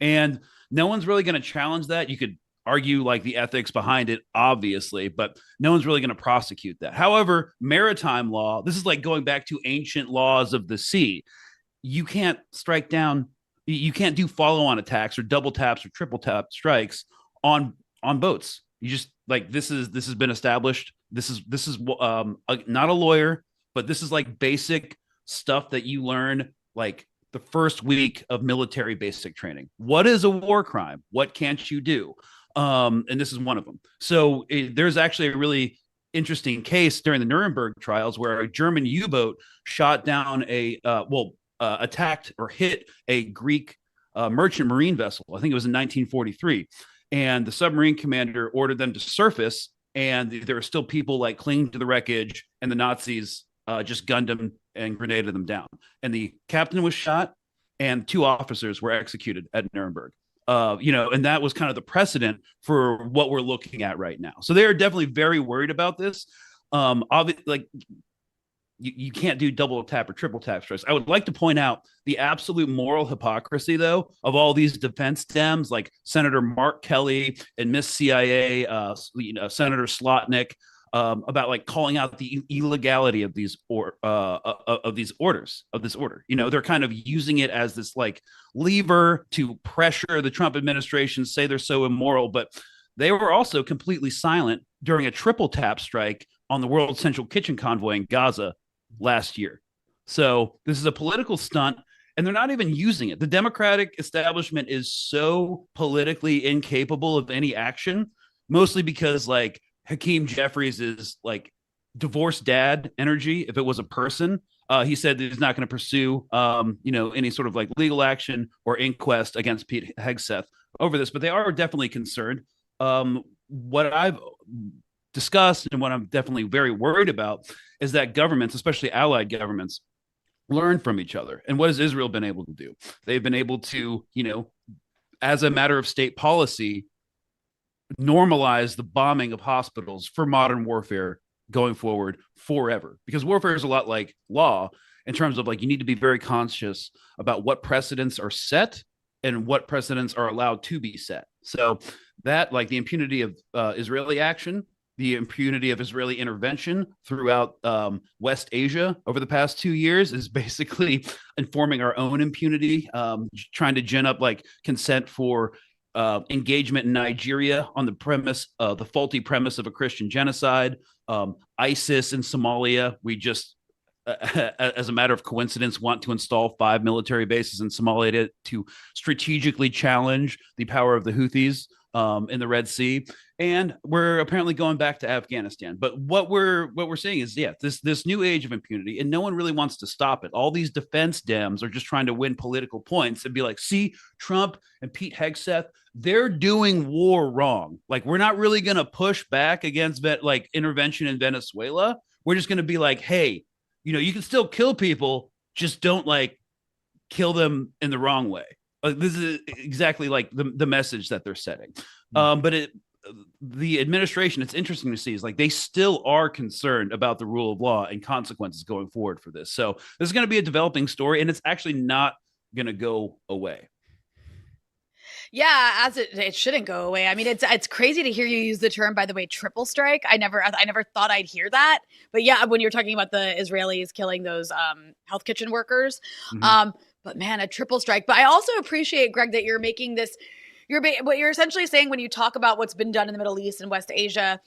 Speaker 7: And no one's really going to challenge that. You could argue like the ethics behind it, obviously, but no one's really going to prosecute that. However, maritime law, this is like going back to ancient laws of the sea. You can't strike down, you can't do follow-on attacks or double taps or triple tap strikes on boats. You just this has been established. This is not a lawyer, but this is like basic stuff that you learn like the first week of military basic training. What is a war crime? What can't you do? And this is one of them. So there's actually a really interesting case during the Nuremberg trials where a German U-boat shot down attacked or hit a Greek merchant marine vessel. I think it was in 1943. And the submarine commander ordered them to surface, and there were still people like clinging to the wreckage, and the Nazis just gunned them and grenaded them down. And the captain was shot, and 2 officers were executed at Nuremberg. And that was kind of the precedent for what we're looking at right now. So they are definitely very worried about this. You can't do double tap or triple tap strikes. I would like to point out the absolute moral hypocrisy, though, of all these defense Dems, like Senator Mark Kelly and Miss CIA, Senator Slotnick, about like calling out the illegality of these of this order. They're kind of using it as this like lever to pressure the Trump administration, say they're so immoral, but they were also completely silent during a triple tap strike on the World Central Kitchen convoy in Gaza last year. So this is a political stunt, and they're not even using it. The Democratic establishment is so politically incapable of any action, mostly because like Hakeem Jeffries is like divorced dad energy. If it was a person, he said that he's not going to pursue, any sort of like legal action or inquest against Pete Hegseth over this, but they are definitely concerned. What I've discussed and what I'm definitely very worried about is that governments, especially allied governments, learn from each other. And what has Israel been able to do? They've been able to, as a matter of state policy, normalize the bombing of hospitals for modern warfare going forward forever. Because warfare is a lot like law in terms of like you need to be very conscious about what precedents are set and what precedents are allowed to be set. So that, like the impunity of Israeli action, the impunity of Israeli intervention throughout West Asia over the past 2 years is basically informing our own impunity, trying to gin up like consent for engagement in Nigeria on the premise, the faulty premise of a Christian genocide, ISIS in Somalia. We just, as a matter of coincidence, want to install 5 military bases in Somalia to strategically challenge the power of the Houthis in the Red Sea. And we're apparently going back to Afghanistan. But what we're seeing is, this new age of impunity, and no one really wants to stop it. All these defense Dems are just trying to win political points and be like, see, Trump and Pete Hegseth, they're doing war wrong. Like, we're not really going to push back against like intervention in Venezuela. We're just going to be like, hey, you can still kill people, just don't like kill them in the wrong way. This is exactly like the message that they're setting. But the administration, it's interesting to see, is like they still are concerned about the rule of law and consequences going forward for this. So this is going to be a developing story, and it's actually not going to go away.
Speaker 2: Yeah, as it shouldn't go away. I mean, it's crazy to hear you use the term, by the way, triple strike. I never thought I'd hear that. But yeah, when you're talking about the Israelis killing those health kitchen workers, but man, a triple strike. But I also appreciate, Greg, that you're making this. What you're essentially saying when you talk about what's been done in the Middle East and West Asia,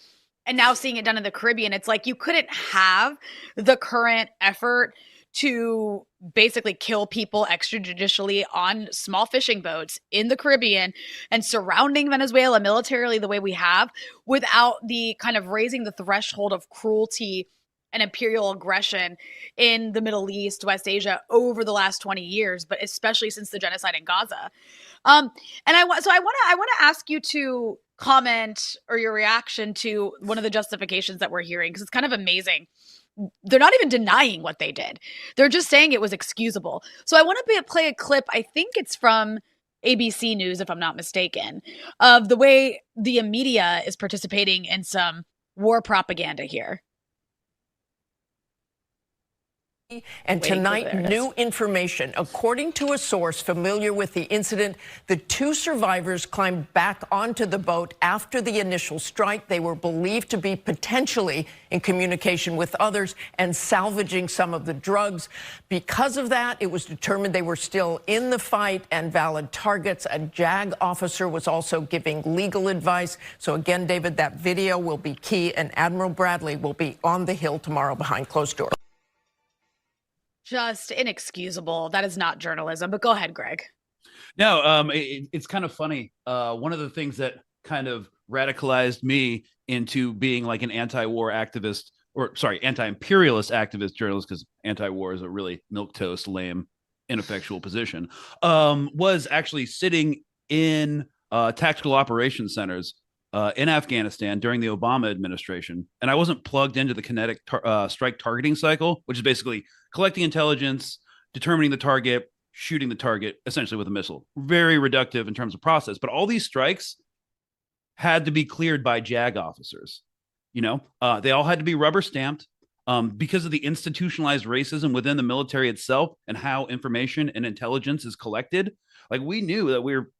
Speaker 2: and now seeing it done in the Caribbean, it's like you couldn't have the current effort to basically kill people extrajudicially on small fishing boats in the Caribbean and surrounding Venezuela militarily the way we have, without the kind of raising the threshold of cruelty and imperial aggression in the Middle East, West Asia over the last 20 years, but especially since the genocide in Gaza. And I want to ask you to comment, or your reaction to one of the justifications that we're hearing, because it's kind of amazing. They're not even denying what they did. They're just saying it was excusable. So I want to play a clip. I think it's from ABC News, if I'm not mistaken, of the way the media is participating in some war propaganda here.
Speaker 8: And tonight, new information. According to a source familiar with the incident, the 2 survivors climbed back onto the boat after the initial strike. They were believed to be potentially in communication with others and salvaging some of the drugs. Because of that, it was determined they were still in the fight and valid targets. A JAG officer was also giving legal advice. So again, David, that video will be key, and Admiral Bradley will be on the Hill tomorrow behind closed doors.
Speaker 2: Just inexcusable. That is not journalism. But go ahead, Greg.
Speaker 7: No, it's kind of funny. One of the things that kind of radicalized me into being like an anti-war activist, or sorry, anti-imperialist activist journalist, because anti-war is a really milquetoast, lame, ineffectual position, was actually sitting in tactical operations centers in Afghanistan during the Obama administration. And I wasn't plugged into the kinetic strike targeting cycle, which is basically collecting intelligence, determining the target, shooting the target, essentially with a missile. Very reductive in terms of process. But all these strikes had to be cleared by JAG officers. They all had to be rubber stamped because of the institutionalized racism within the military itself and how information and intelligence is collected. Like, we knew that we were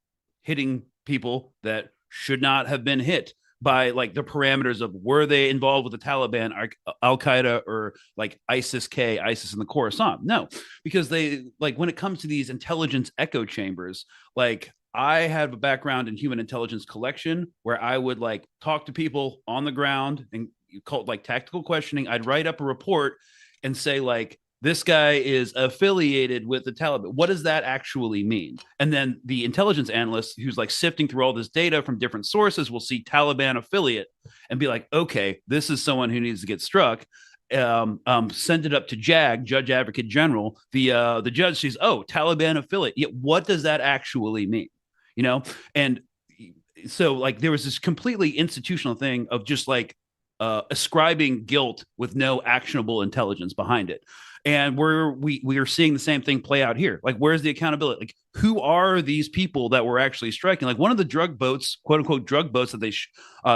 Speaker 7: hitting people that should not have been hit by like the parameters of, were they involved with the Taliban, Al Qaeda, or like ISIS in the Khorasan? No, because they, like, when it comes to these intelligence echo chambers, like, I have a background in human intelligence collection where I would like talk to people on the ground and you call it like tactical questioning. I'd write up a report and say, like, this guy is affiliated with the Taliban. What does that actually mean? And then the intelligence analyst who's like sifting through all this data from different sources will see Taliban affiliate and be like, okay, this is someone who needs to get struck. Send it up to JAG, Judge Advocate General. The judge sees, oh, Taliban affiliate. Yet what does that actually mean? And so like there was this completely institutional thing of just like ascribing guilt with no actionable intelligence behind it. And we are seeing the same thing play out here. Like, where's the accountability? Like, who are these people that were actually striking? Like, one of the drug boats, quote unquote drug boats that they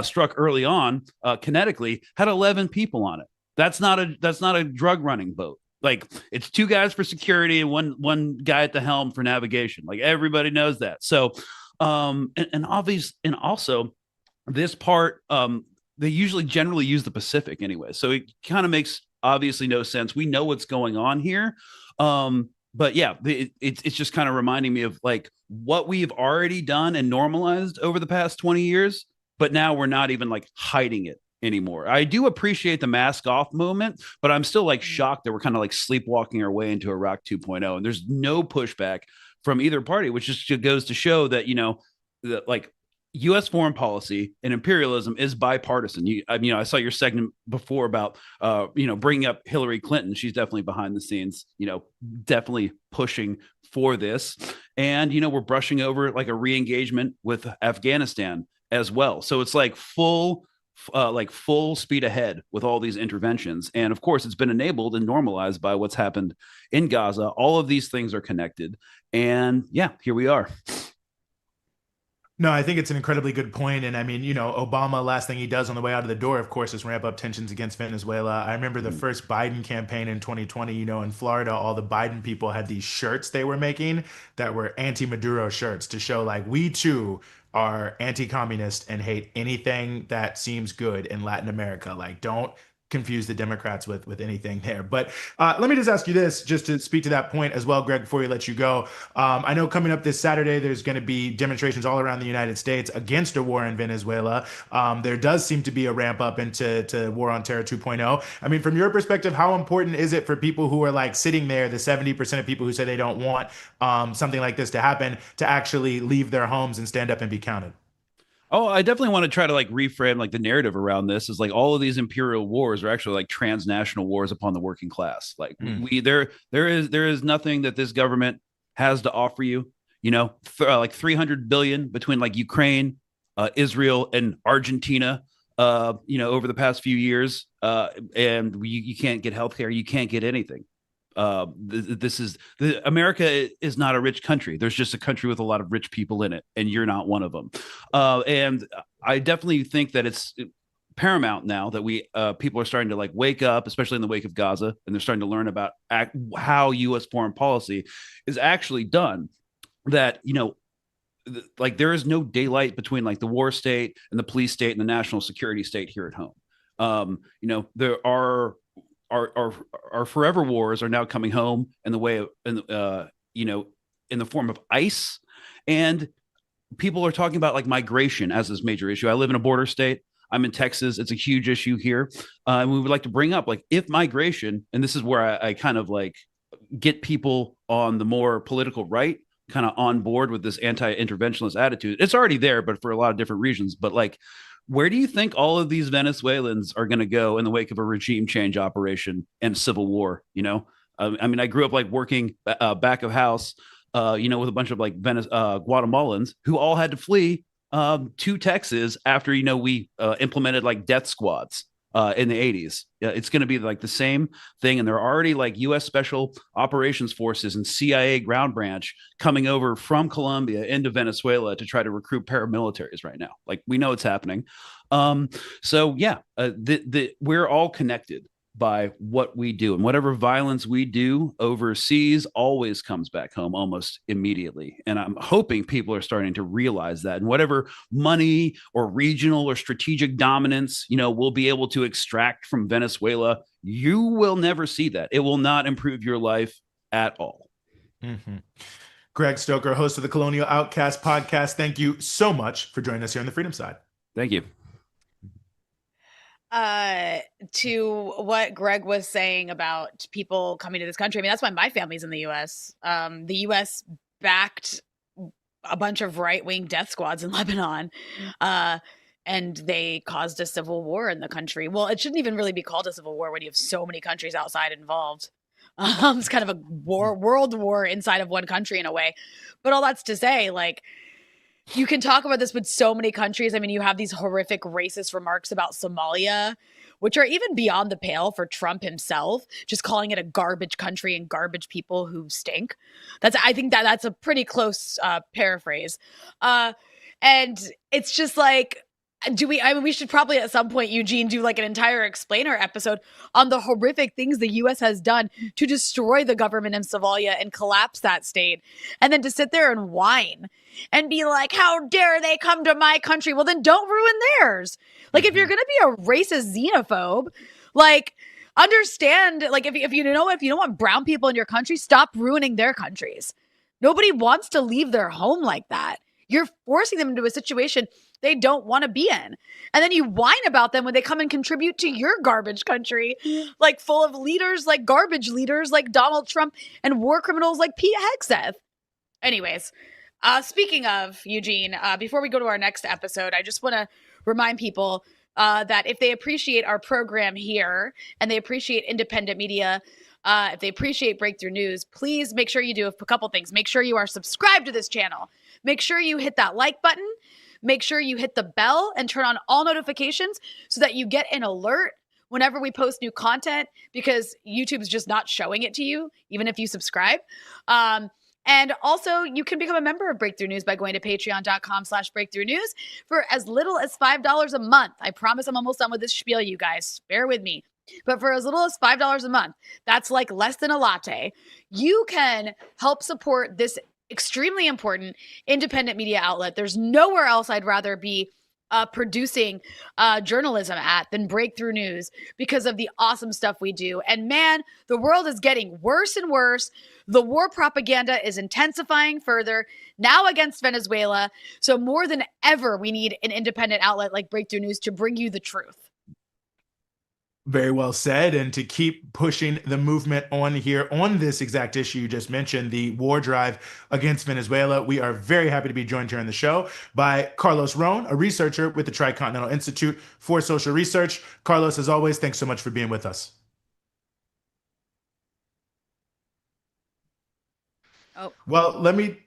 Speaker 7: struck early on, kinetically, had 11 people on it. That's not a drug running boat. Like, it's 2 guys for security and one guy at the helm for navigation. Like, everybody knows that. So, and also this part, they usually generally use the Pacific anyway. So it kind of makes obviously no sense. We know what's going on here. but yeah, it's just kind of reminding me of like what we've already done and normalized over the past 20 years, but now we're not even like hiding it anymore. I do appreciate the mask off movement, but I'm still like shocked that we're kind of like sleepwalking our way into Iraq 2.0, and there's no pushback from either party, which just goes to show that, that like U.S. foreign policy and imperialism is bipartisan. I saw your segment before about, bringing up Hillary Clinton. She's definitely behind the scenes, definitely pushing for this. And, we're brushing over like a re-engagement with Afghanistan as well. So it's like full speed ahead with all these interventions. And of course, it's been enabled and normalized by what's happened in Gaza. All of these things are connected. And yeah, here we are.
Speaker 1: No, I think it's an incredibly good point. And I mean, Obama, last thing he does on the way out of the door, of course, is ramp up tensions against Venezuela. I remember the first Biden campaign in 2020, in Florida, all the Biden people had these shirts they were making that were anti-Maduro shirts to show like, we too are anti-communist and hate anything that seems good in Latin America. Like, don't confuse the Democrats with anything there. But let me just ask you this, just to speak to that point as well, Greg, before we let you go. I know coming up this Saturday, there's going to be demonstrations all around the United States against a war in Venezuela. There does seem to be a ramp up into War on Terror 2.0. I mean, from your perspective, how important is it for people who are like sitting there, the 70% of people who say they don't want something like this to happen, to actually leave their homes and stand up and be counted?
Speaker 7: Oh, I definitely want to try to like reframe like the narrative around this is like all of these imperial wars are actually like transnational wars upon the working class. Like there is nothing that this government has to offer you, like 300 billion between like Ukraine, Israel and Argentina, over the past few years. And you can't get healthcare. You can't get anything. America is not a rich country. There's just a country with a lot of rich people in it, and you're not one of them. And I definitely think that it's paramount now that people are starting to like wake up, especially in the wake of Gaza, and they're starting to learn about how U.S. foreign policy is actually done. That like there is no daylight between like the war state and the police state and the national security state here at home. There are. Our forever wars are now coming home in the way of, in the form of ICE, and people are talking about like migration as this major issue. I live in a border state. I'm in Texas. It's a huge issue here, and we would like to bring up like if migration, and this is where I kind of like get people on the more political right kind of on board with this anti-interventionist attitude. It's already there, but for a lot of different reasons. But like, where do you think all of these Venezuelans are going to go in the wake of a regime change operation and civil war? I mean, I grew up like working back of house, with a bunch of like Guatemalans who all had to flee to Texas after, we implemented like death squads in the 80s. It's going to be like the same thing. And there are already like U.S. Special Operations Forces and CIA ground branch coming over from Colombia into Venezuela to try to recruit paramilitaries right now. Like we know it's happening. So yeah, we're all connected by what we do, and whatever violence we do overseas always comes back home almost immediately. And I'm hoping people are starting to realize that, and whatever money or regional or strategic dominance, we'll be able to extract from Venezuela, you will never see that. It will not improve your life at all.
Speaker 1: Mm-hmm. Greg Stoker, host of the Colonial Outcasts podcast. Thank you so much for joining us here on the Freedom Side.
Speaker 7: Thank you.
Speaker 2: To what Greg was saying about people coming to this country. I mean, that's why my family's in the U.S. The U.S. backed a bunch of right-wing death squads in Lebanon, and they caused a civil war in the country. Well, it shouldn't even really be called a civil war when you have so many countries outside involved. It's kind of a world war inside of one country in a way. But all that's to say, like, you can talk about this with so many countries. I mean, you have these horrific racist remarks about Somalia, which are even beyond the pale for Trump himself, just calling it a garbage country and garbage people who stink. I think that's a pretty close paraphrase. And it's just like, we should probably at some point, Eugene, do like an entire explainer episode on the horrific things the U.S. has done to destroy the government in Somalia and collapse that state. And then to sit there and whine and be like, how dare they come to my country? Well, then don't ruin theirs. Like, if you're going to be a racist xenophobe, like, understand, like, if you don't want brown people in your country, stop ruining their countries. Nobody wants to leave their home like that. You're forcing them into a situation they don't want to be in. And then you whine about them when they come and contribute to your garbage country, like full of leaders, like garbage leaders like Donald Trump and war criminals like Pete Hegseth. Anyways, speaking of Eugene, before we go to our next episode, I just want to remind people that if they appreciate our program here and they appreciate independent media, if they appreciate Breakthrough News, please make sure you do a couple things. Make sure you are subscribed to this channel. Make sure you hit that like button. Make sure you hit the bell and turn on all notifications so that you get an alert whenever we post new content, because YouTube's just not showing it to you, even if you subscribe. And also, you can become a member of Breakthrough News by going to patreon.com/Breakthrough News for as little as $5 a month. I promise I'm almost done with this spiel, you guys. Bear with me. But for as little as $5 a month, that's like less than a latte, you can help support this extremely important independent media outlet. There's nowhere else I'd rather be producing journalism at than Breakthrough News because of the awesome stuff we do. And man, the world is getting worse and worse. The war propaganda is intensifying further, now against Venezuela. So more than ever, we need an independent outlet like Breakthrough News to bring you the truth.
Speaker 1: Very well said. And to keep pushing the movement on here on this exact issue you just mentioned, the war drive against Venezuela, we are very happy to be joined here on the show by Carlos Rohn, a researcher with the Tricontinental Institute for Social Research. Carlos, as always, thanks so much for being with us.
Speaker 2: Oh,
Speaker 1: well, let me.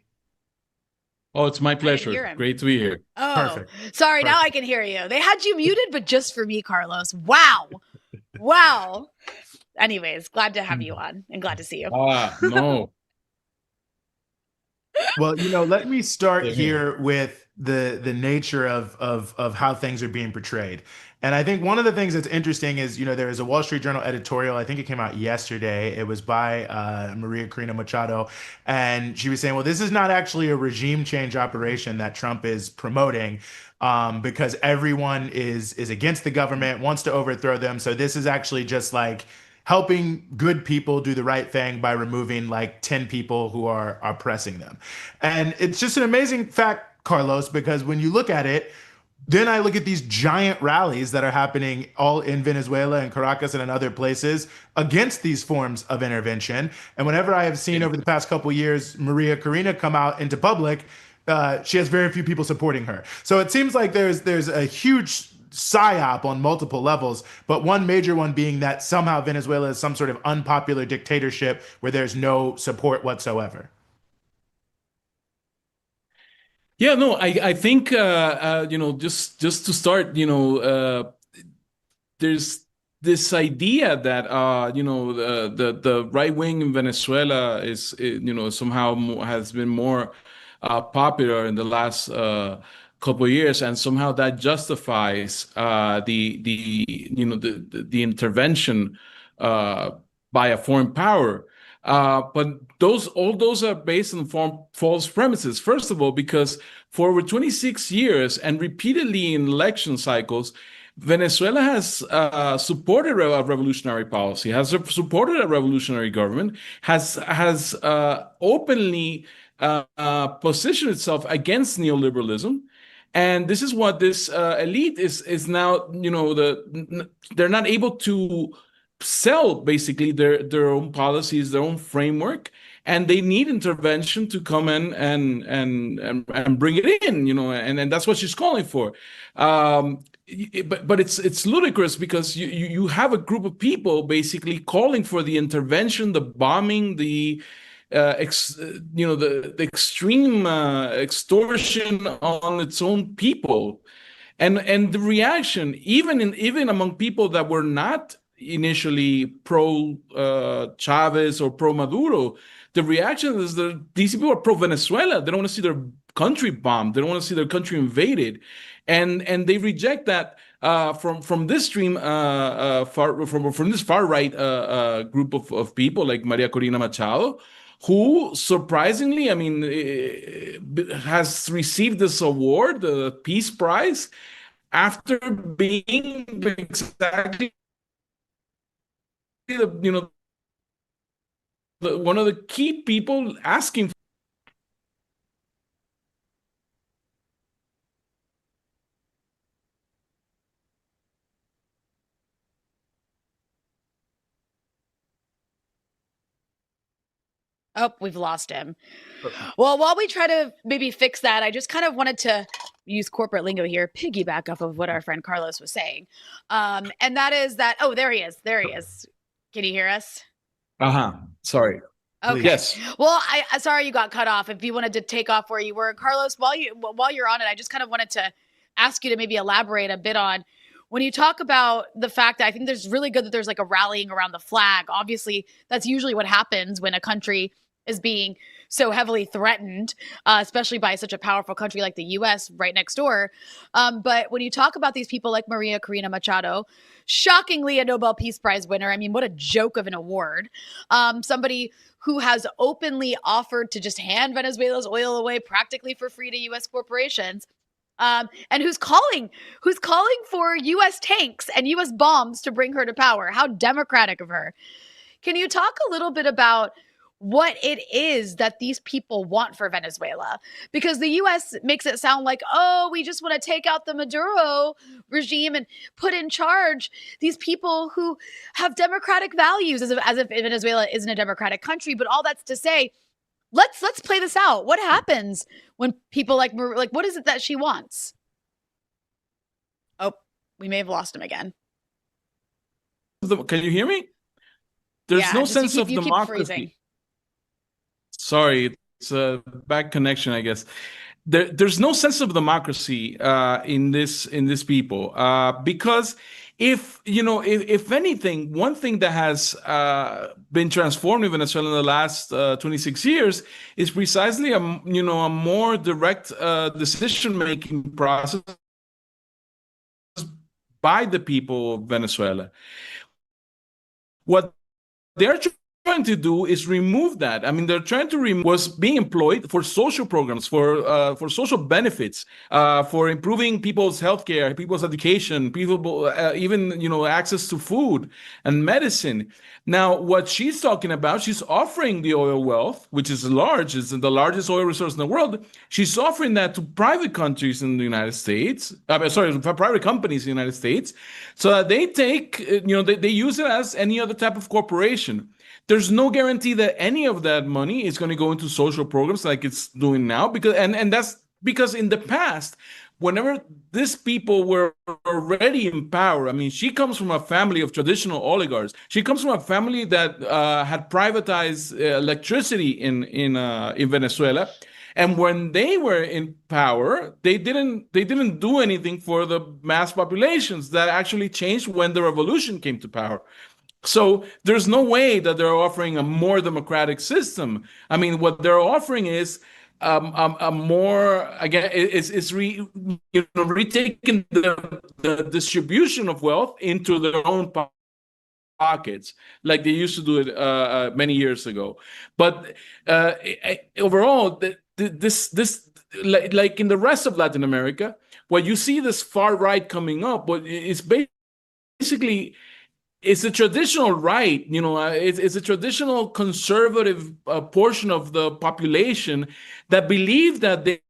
Speaker 9: Oh, it's my pleasure. Great to be here.
Speaker 2: Oh,
Speaker 1: perfect.
Speaker 2: Sorry,
Speaker 1: Perfect.
Speaker 2: Now I can hear you. They had you muted, but just for me, Carlos. Wow. Wow. Anyways, glad to have you on and glad to see you.
Speaker 9: No.
Speaker 1: Well, let me start here with the nature of how things are being portrayed. And I think one of the things that's interesting is, there is a Wall Street Journal editorial, I think it came out yesterday. It was by Maria Corina Machado. And she was saying, well, this is not actually a regime change operation that Trump is promoting, because everyone is against the government, wants to overthrow them. So this is actually just like helping good people do the right thing by removing like 10 people who are oppressing them. And it's just an amazing fact, Carlos, because when you look at it, then I look at these giant rallies that are happening all in Venezuela and Caracas and in other places against these forms of intervention. And whenever I have seen over the past couple of years Maria Corina come out into public, she has very few people supporting her. So it seems like there's a huge psyop on multiple levels, but one major one being that somehow Venezuela is some sort of unpopular dictatorship where there's no support whatsoever.
Speaker 9: Yeah, no, I think just to start, there's this idea that the right wing in Venezuela is somehow has been more popular in the last couple of years, and somehow that justifies the intervention by a foreign power. But all those are based on false premises. First of all, because for over 26 years and repeatedly in election cycles, Venezuela has supported a revolutionary policy, has supported a revolutionary government, has openly positioned itself against neoliberalism. And this is what this elite is now, they're not able to sell basically their own policies, their own framework, and they need intervention to come in and bring it in, and that's what she's calling for. But it's ludicrous because you have a group of people basically calling for the intervention, the bombing, the extreme extortion on its own people, and the reaction, even among people that were not initially pro Chavez or pro Maduro, the reaction is that these people are pro Venezuela. They don't want to see their country bombed. They don't want to see their country invaded, and they reject that from this stream, from this far right group of people like Maria Corina Machado, who surprisingly, has received this award, the Peace Prize, after being exactly one of the key people asking.
Speaker 2: Oh, we've lost him. Well, while we try to maybe fix that, I just kind of wanted to use corporate lingo here, piggyback off of what our friend Carlos was saying. And that is that, oh, there he is. There he is. Can you hear us?
Speaker 9: Sorry.
Speaker 2: Okay.
Speaker 9: Yes.
Speaker 2: Well, I sorry you got cut off. If you wanted to take off where you were, Carlos, while you're on it, I just kind of wanted to ask you to maybe elaborate a bit on when you talk about the fact that I think there's really good that there's like a rallying around the flag. Obviously, that's usually what happens when a country is being so heavily threatened, especially by such a powerful country like the U.S. right next door. But when you talk about these people like Maria Corina Machado, shockingly a Nobel Peace Prize winner, I mean, what a joke of an award. Somebody who has openly offered to just hand Venezuela's oil away practically for free to U.S. corporations. And who's calling for U.S. tanks and U.S. bombs to bring her to power. How democratic of her. Can you talk a little bit about what it is that these people want for Venezuela? Because the U.S. makes it sound like, oh, we just want to take out the Maduro regime and put in charge these people who have democratic values, as if Venezuela isn't a democratic country. But all that's to say, let's play this out. What happens when people like what is it that she wants? Oh, we may have lost him again.
Speaker 9: Can you hear me? There's no sense of democracy. Sorry, it's a bad connection, I guess. There's no sense of democracy in this people because if anything, one thing that has been transformed in Venezuela in the last 26 years is precisely a more direct decision-making process by the people of Venezuela. What they're trying to do is remove that. I mean, they're trying to remove was being employed for social programs, for social benefits, for improving people's healthcare, people's education, people even access to food and medicine. Now, what she's talking about, she's offering the oil wealth, which is large, is the largest oil resource in the world. She's offering that to private countries in the United States. Private companies in the United States, so that they take, they use it as any other type of corporation. There's no guarantee that any of that money is going to go into social programs like it's doing now, because that's because in the past, whenever these people were already in power, I mean, she comes from a family of traditional oligarchs. She comes from a family that had privatized electricity in Venezuela. And when they were in power, they didn't do anything for the mass populations. That actually changed when the revolution came to power. So there's no way that they're offering a more democratic system. I mean, what they're offering is a more, again, it's retaking the distribution of wealth into their own pockets, like they used to do it many years ago. But overall, this like in the rest of Latin America, what you see this far right coming up, but it's basically. It's a traditional right, it's a traditional conservative portion of the population that believe that they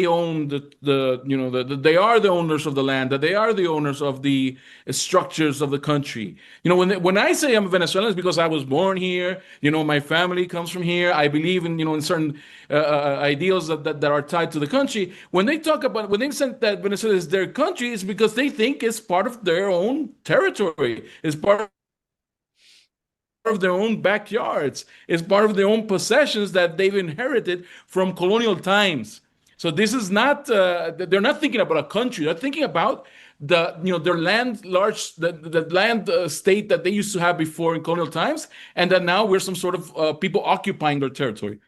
Speaker 9: own they are the owners of the land, that they are the owners of the structures of the country. When I say I'm a Venezuelan, it's because I was born here. My family comes from here. I believe in certain ideals that are tied to the country. When they say that Venezuela is their country, it's because they think it's part of their own territory. It's part of their own backyards. It's part of their own possessions that they've inherited from colonial times. So this is not, they're not thinking about a country. They're thinking about their land, the land state that they used to have before in colonial times, and that now we're some sort of people occupying their territory.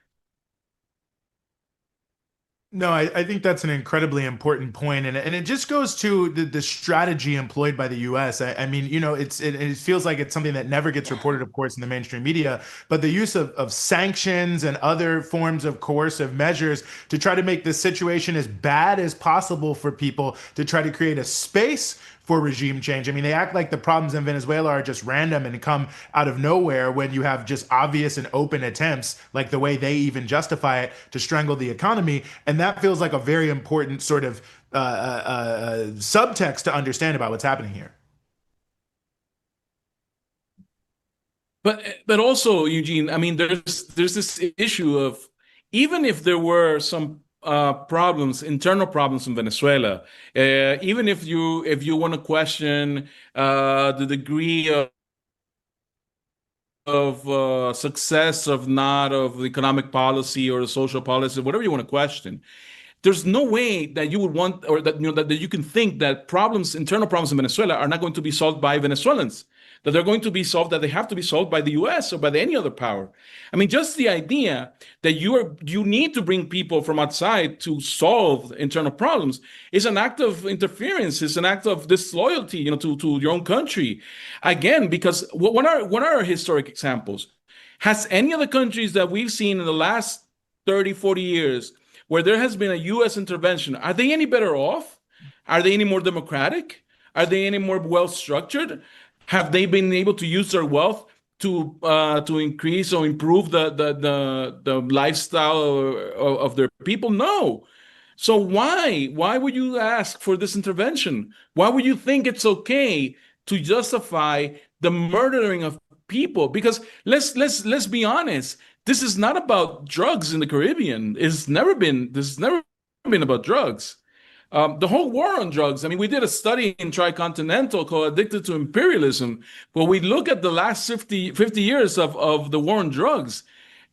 Speaker 1: No, I think that's an incredibly important point, and it just goes to the strategy employed by the U.S. I mean, it feels like it's something that never gets reported, of course, in the mainstream media, but the use of sanctions and other forms of coercive measures to try to make the situation as bad as possible for people, to try to create a space for regime change. I mean, they act like the problems in Venezuela are just random and come out of nowhere when you have just obvious and open attempts, like the way they even justify it, to strangle the economy. And that feels like a very important sort of subtext to understand about what's happening here.
Speaker 9: But also, Eugene, I mean, there's this issue of, even if there were some problems, internal problems in Venezuela, even if you want to question the degree of success of the economic policy or the social policy, whatever you want to question, there's no way that you would want, or that that you can think that internal problems in Venezuela are not going to be solved by Venezuelans, that they're going to be solved, that they have to be solved by the US or by any other power. I mean, just the idea that you need to bring people from outside to solve internal problems is an act of interference, is an act of disloyalty, to your own country. Again, because what are our historic examples? Has any of the countries that we've seen in the last 30, 40 years where there has been a US intervention, are they any better off? Are they any more democratic? Are they any more well-structured? Have they been able to use their wealth to increase or improve the lifestyle of their people? No. So why would you ask for this intervention? Why would you think it's okay to justify the murdering of people? Because let's be honest. This is not about drugs in the Caribbean. This has never been about drugs. The whole war on drugs. I mean, we did a study in Tricontinental called Addicted to Imperialism, where we look at the last 50 years of the war on drugs.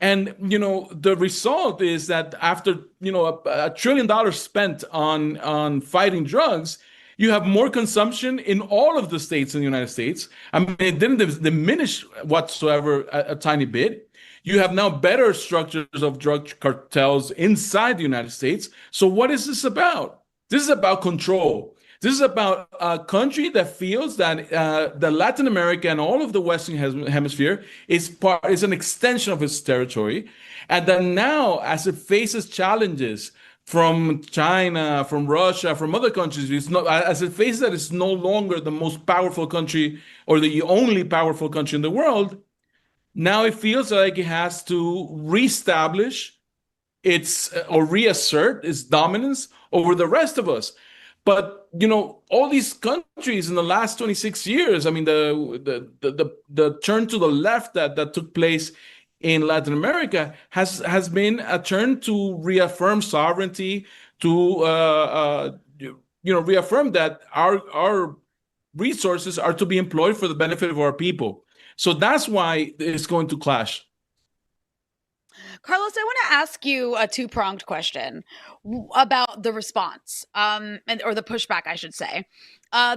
Speaker 9: And, the result is that after, $1 trillion spent on fighting drugs, you have more consumption in all of the states in the United States. I mean, it didn't diminish whatsoever a tiny bit. You have now better structures of drug cartels inside the United States. So what is this about? This is about control. This is about a country that feels that the Latin America and all of the Western Hemisphere is an extension of its territory, and that now, as it faces challenges from China, from Russia, from other countries, as it faces that it's no longer the most powerful country or the only powerful country in the world. Now it feels like it has to reestablish or reassert its dominance over the rest of us. But all these countries in the last 26 years, I mean, the turn to the left that took place in Latin America has been a turn to reaffirm sovereignty, to reaffirm that our resources are to be employed for the benefit of our people. So that's why it's going to clash.
Speaker 2: Carlos, I want to ask you a two-pronged question about the response, or the pushback, I should say.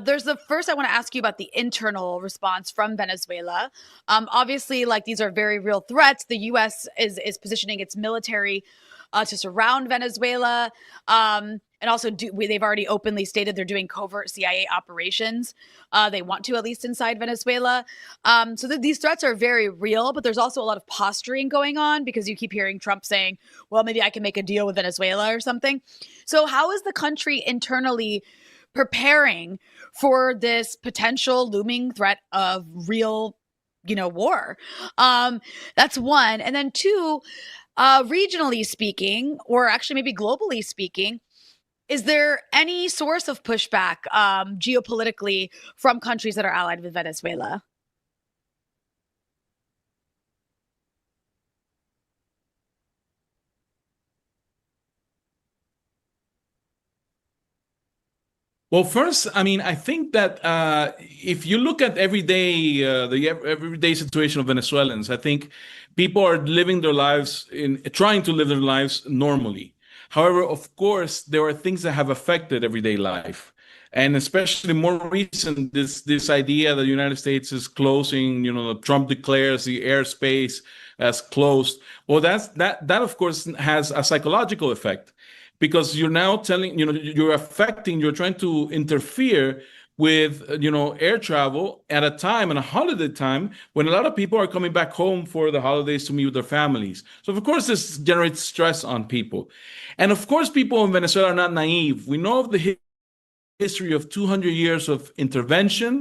Speaker 2: There's the first, I want to ask you about the internal response from Venezuela. Obviously, these are very real threats. The U.S. is positioning its military to surround Venezuela. And also, they've already openly stated they're doing covert CIA operations. They want to, at least inside Venezuela. So these threats are very real, but there's also a lot of posturing going on because you keep hearing Trump saying, well, maybe I can make a deal with Venezuela or something. So how is the country internally preparing for this potential looming threat of real, war? That's one. And then two, regionally speaking, or actually maybe globally speaking, is there any source of pushback geopolitically from countries that are allied with Venezuela?
Speaker 9: Well, first, I mean, I think that if you look at the everyday situation of Venezuelans, I think people are living their lives trying to live their lives normally. However, of course, there are things that have affected everyday life. And especially more recent, this idea that the United States is closing, Trump declares the airspace as closed. Well, that of course has a psychological effect, because you're now you're trying to interfere with, air travel at a time, and a holiday time, when a lot of people are coming back home for the holidays to meet with their families. So of course, this generates stress on people. And of course, people in Venezuela are not naive. We know of the history of 200 years of intervention.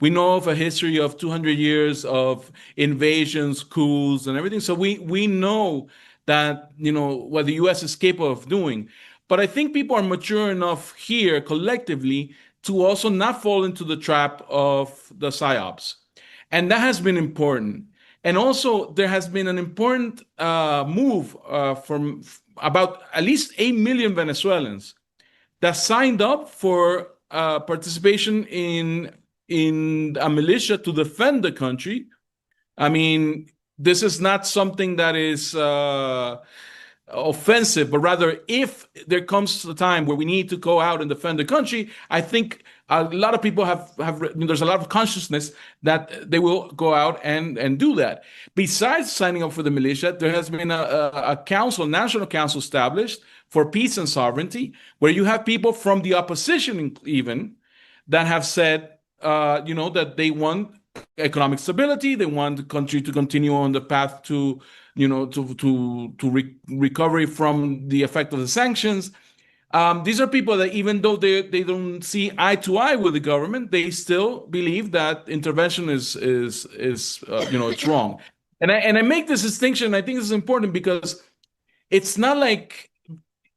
Speaker 9: We know of a history of 200 years of invasions, coups, and everything. So we know that, what the U.S. is capable of doing. But I think people are mature enough here collectively to also not fall into the trap of the psyops. And that has been important. And also, there has been an important move from about at least 8 million Venezuelans that signed up for participation in a militia to defend the country. I mean, this is not something that is offensive, but rather, if there comes a time where we need to go out and defend the country, I think a lot of people have there's a lot of consciousness that they will go out and do that. Besides signing up for the militia, there has been a council, national council established for peace and sovereignty, where you have people from the opposition even that have said, that they want economic stability, they want the country to continue on the path to recovery from the effect of the sanctions. These are people that, even though they don't see eye to eye with the government, they still believe that intervention is it's wrong. And I make this distinction. I think this is important because it's not like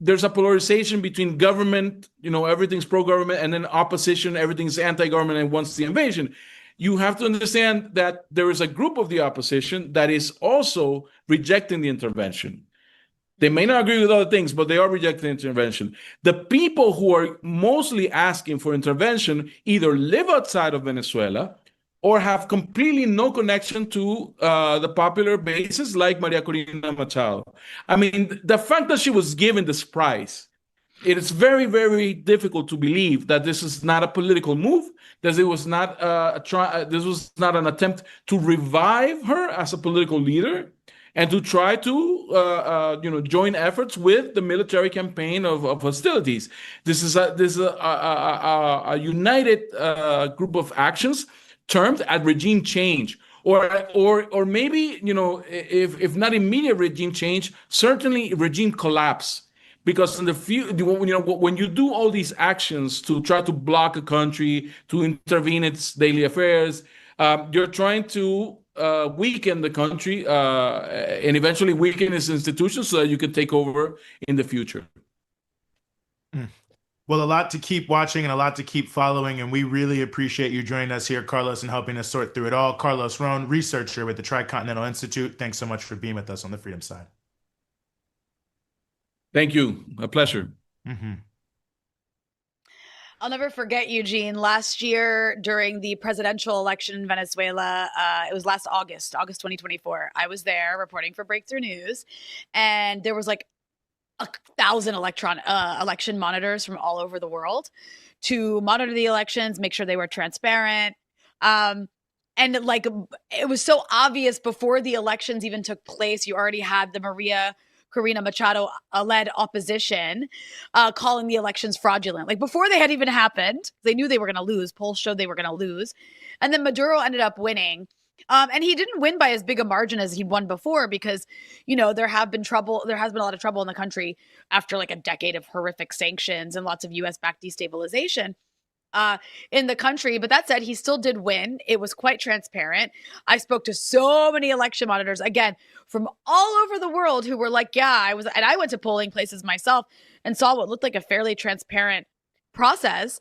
Speaker 9: there's a polarization between government, everything's pro-government, and then opposition, everything's anti-government and wants the invasion. You have to understand that there is a group of the opposition that is also rejecting the intervention. They may not agree with other things, but they are rejecting intervention. The people who are mostly asking for intervention either live outside of Venezuela or have completely no connection to the popular bases like Maria Corina Machado. I mean, the fact that she was given this prize, it is very, very difficult to believe that this is not a political move, that it was not this was not an attempt to revive her as a political leader and to try to join efforts with the military campaign of hostilities. This is a united group of actions termed as regime change, or maybe, if not immediate regime change, certainly regime collapse. Because in the when you do all these actions to try to block a country, to intervene in its daily affairs, you're trying to weaken the country and eventually weaken its institutions so that you can take over in the future.
Speaker 1: Well, a lot to keep watching and a lot to keep following, and we really appreciate you joining us here, Carlos, and helping us sort through it all. Carlos Roan, researcher with the Tricontinental Institute, thanks so much for being with us on the Freedom Side.
Speaker 9: Thank you. A pleasure.
Speaker 1: Mm-hmm.
Speaker 2: I'll never forget, Eugene, last year during the presidential election in Venezuela, it was last August 2024. I was there reporting for Breakthrough News, and there was like 1,000 election monitors from all over the world to monitor the elections, make sure they were transparent. And like, it was so obvious before the elections even took place. You already had the Maria Corina Machado led opposition calling the elections fraudulent. Like, before they had even happened, they knew they were going to lose. Polls showed they were going to lose. And then Maduro ended up winning. And he didn't win by as big a margin as he won before because, there has been a lot of trouble in the country after like a decade of horrific sanctions and lots of US-backed destabilization in the country. But that said, he still did win. It was quite transparent. I spoke to so many election monitors, again, from all over the world, who were like, I went to polling places myself and saw what looked like a fairly transparent process.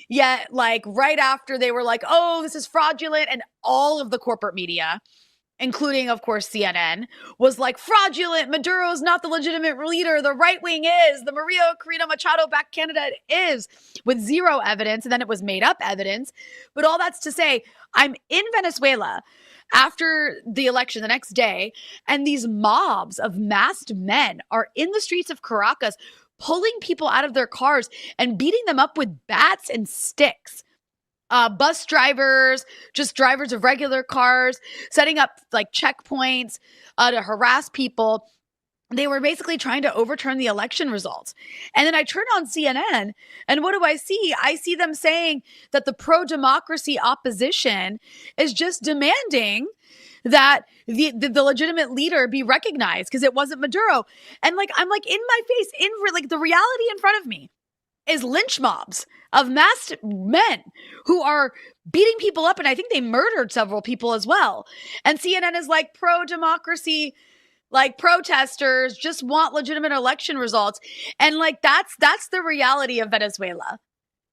Speaker 2: Yet, like, right after, they were like, oh, this is fraudulent. And all of the corporate media, including, of course, CNN, was like, fraudulent. Maduro's not the legitimate leader. The right wing is. The Maria Corina Machado-backed candidate is, with zero evidence. And then it was made up evidence. But all that's to say, I'm in Venezuela after the election the next day, and these mobs of masked men are in the streets of Caracas pulling people out of their cars and beating them up with bats and sticks. Bus drivers, just drivers of regular cars, setting up like checkpoints to harass people. They were basically trying to overturn the election results. And then I turn on CNN, and what do I see? I see them saying that the pro-democracy opposition is just demanding that the legitimate leader be recognized because it wasn't Maduro. And like, I'm like, in my face, in like the reality in front of me is lynch mobs of masked men who are beating people up. And I think they murdered several people as well. And CNN is like pro-democracy, like protesters just want legitimate election results. And like, that's the reality of Venezuela,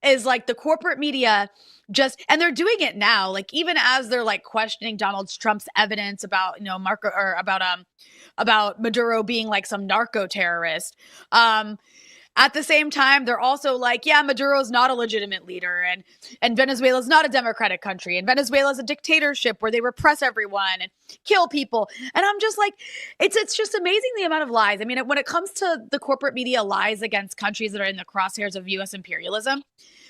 Speaker 2: is like the corporate media just, and they're doing it now. Like, even as they're like questioning Donald Trump's evidence about, Marco, or about Maduro being like some narco terrorist. At the same time, they're also like, yeah, Maduro's not a legitimate leader, and Venezuela's not a democratic country, and Venezuela's a dictatorship where they repress everyone and kill people. And I'm just like, it's just amazing the amount of lies. I mean, when it comes to the corporate media lies against countries that are in the crosshairs of U.S. imperialism,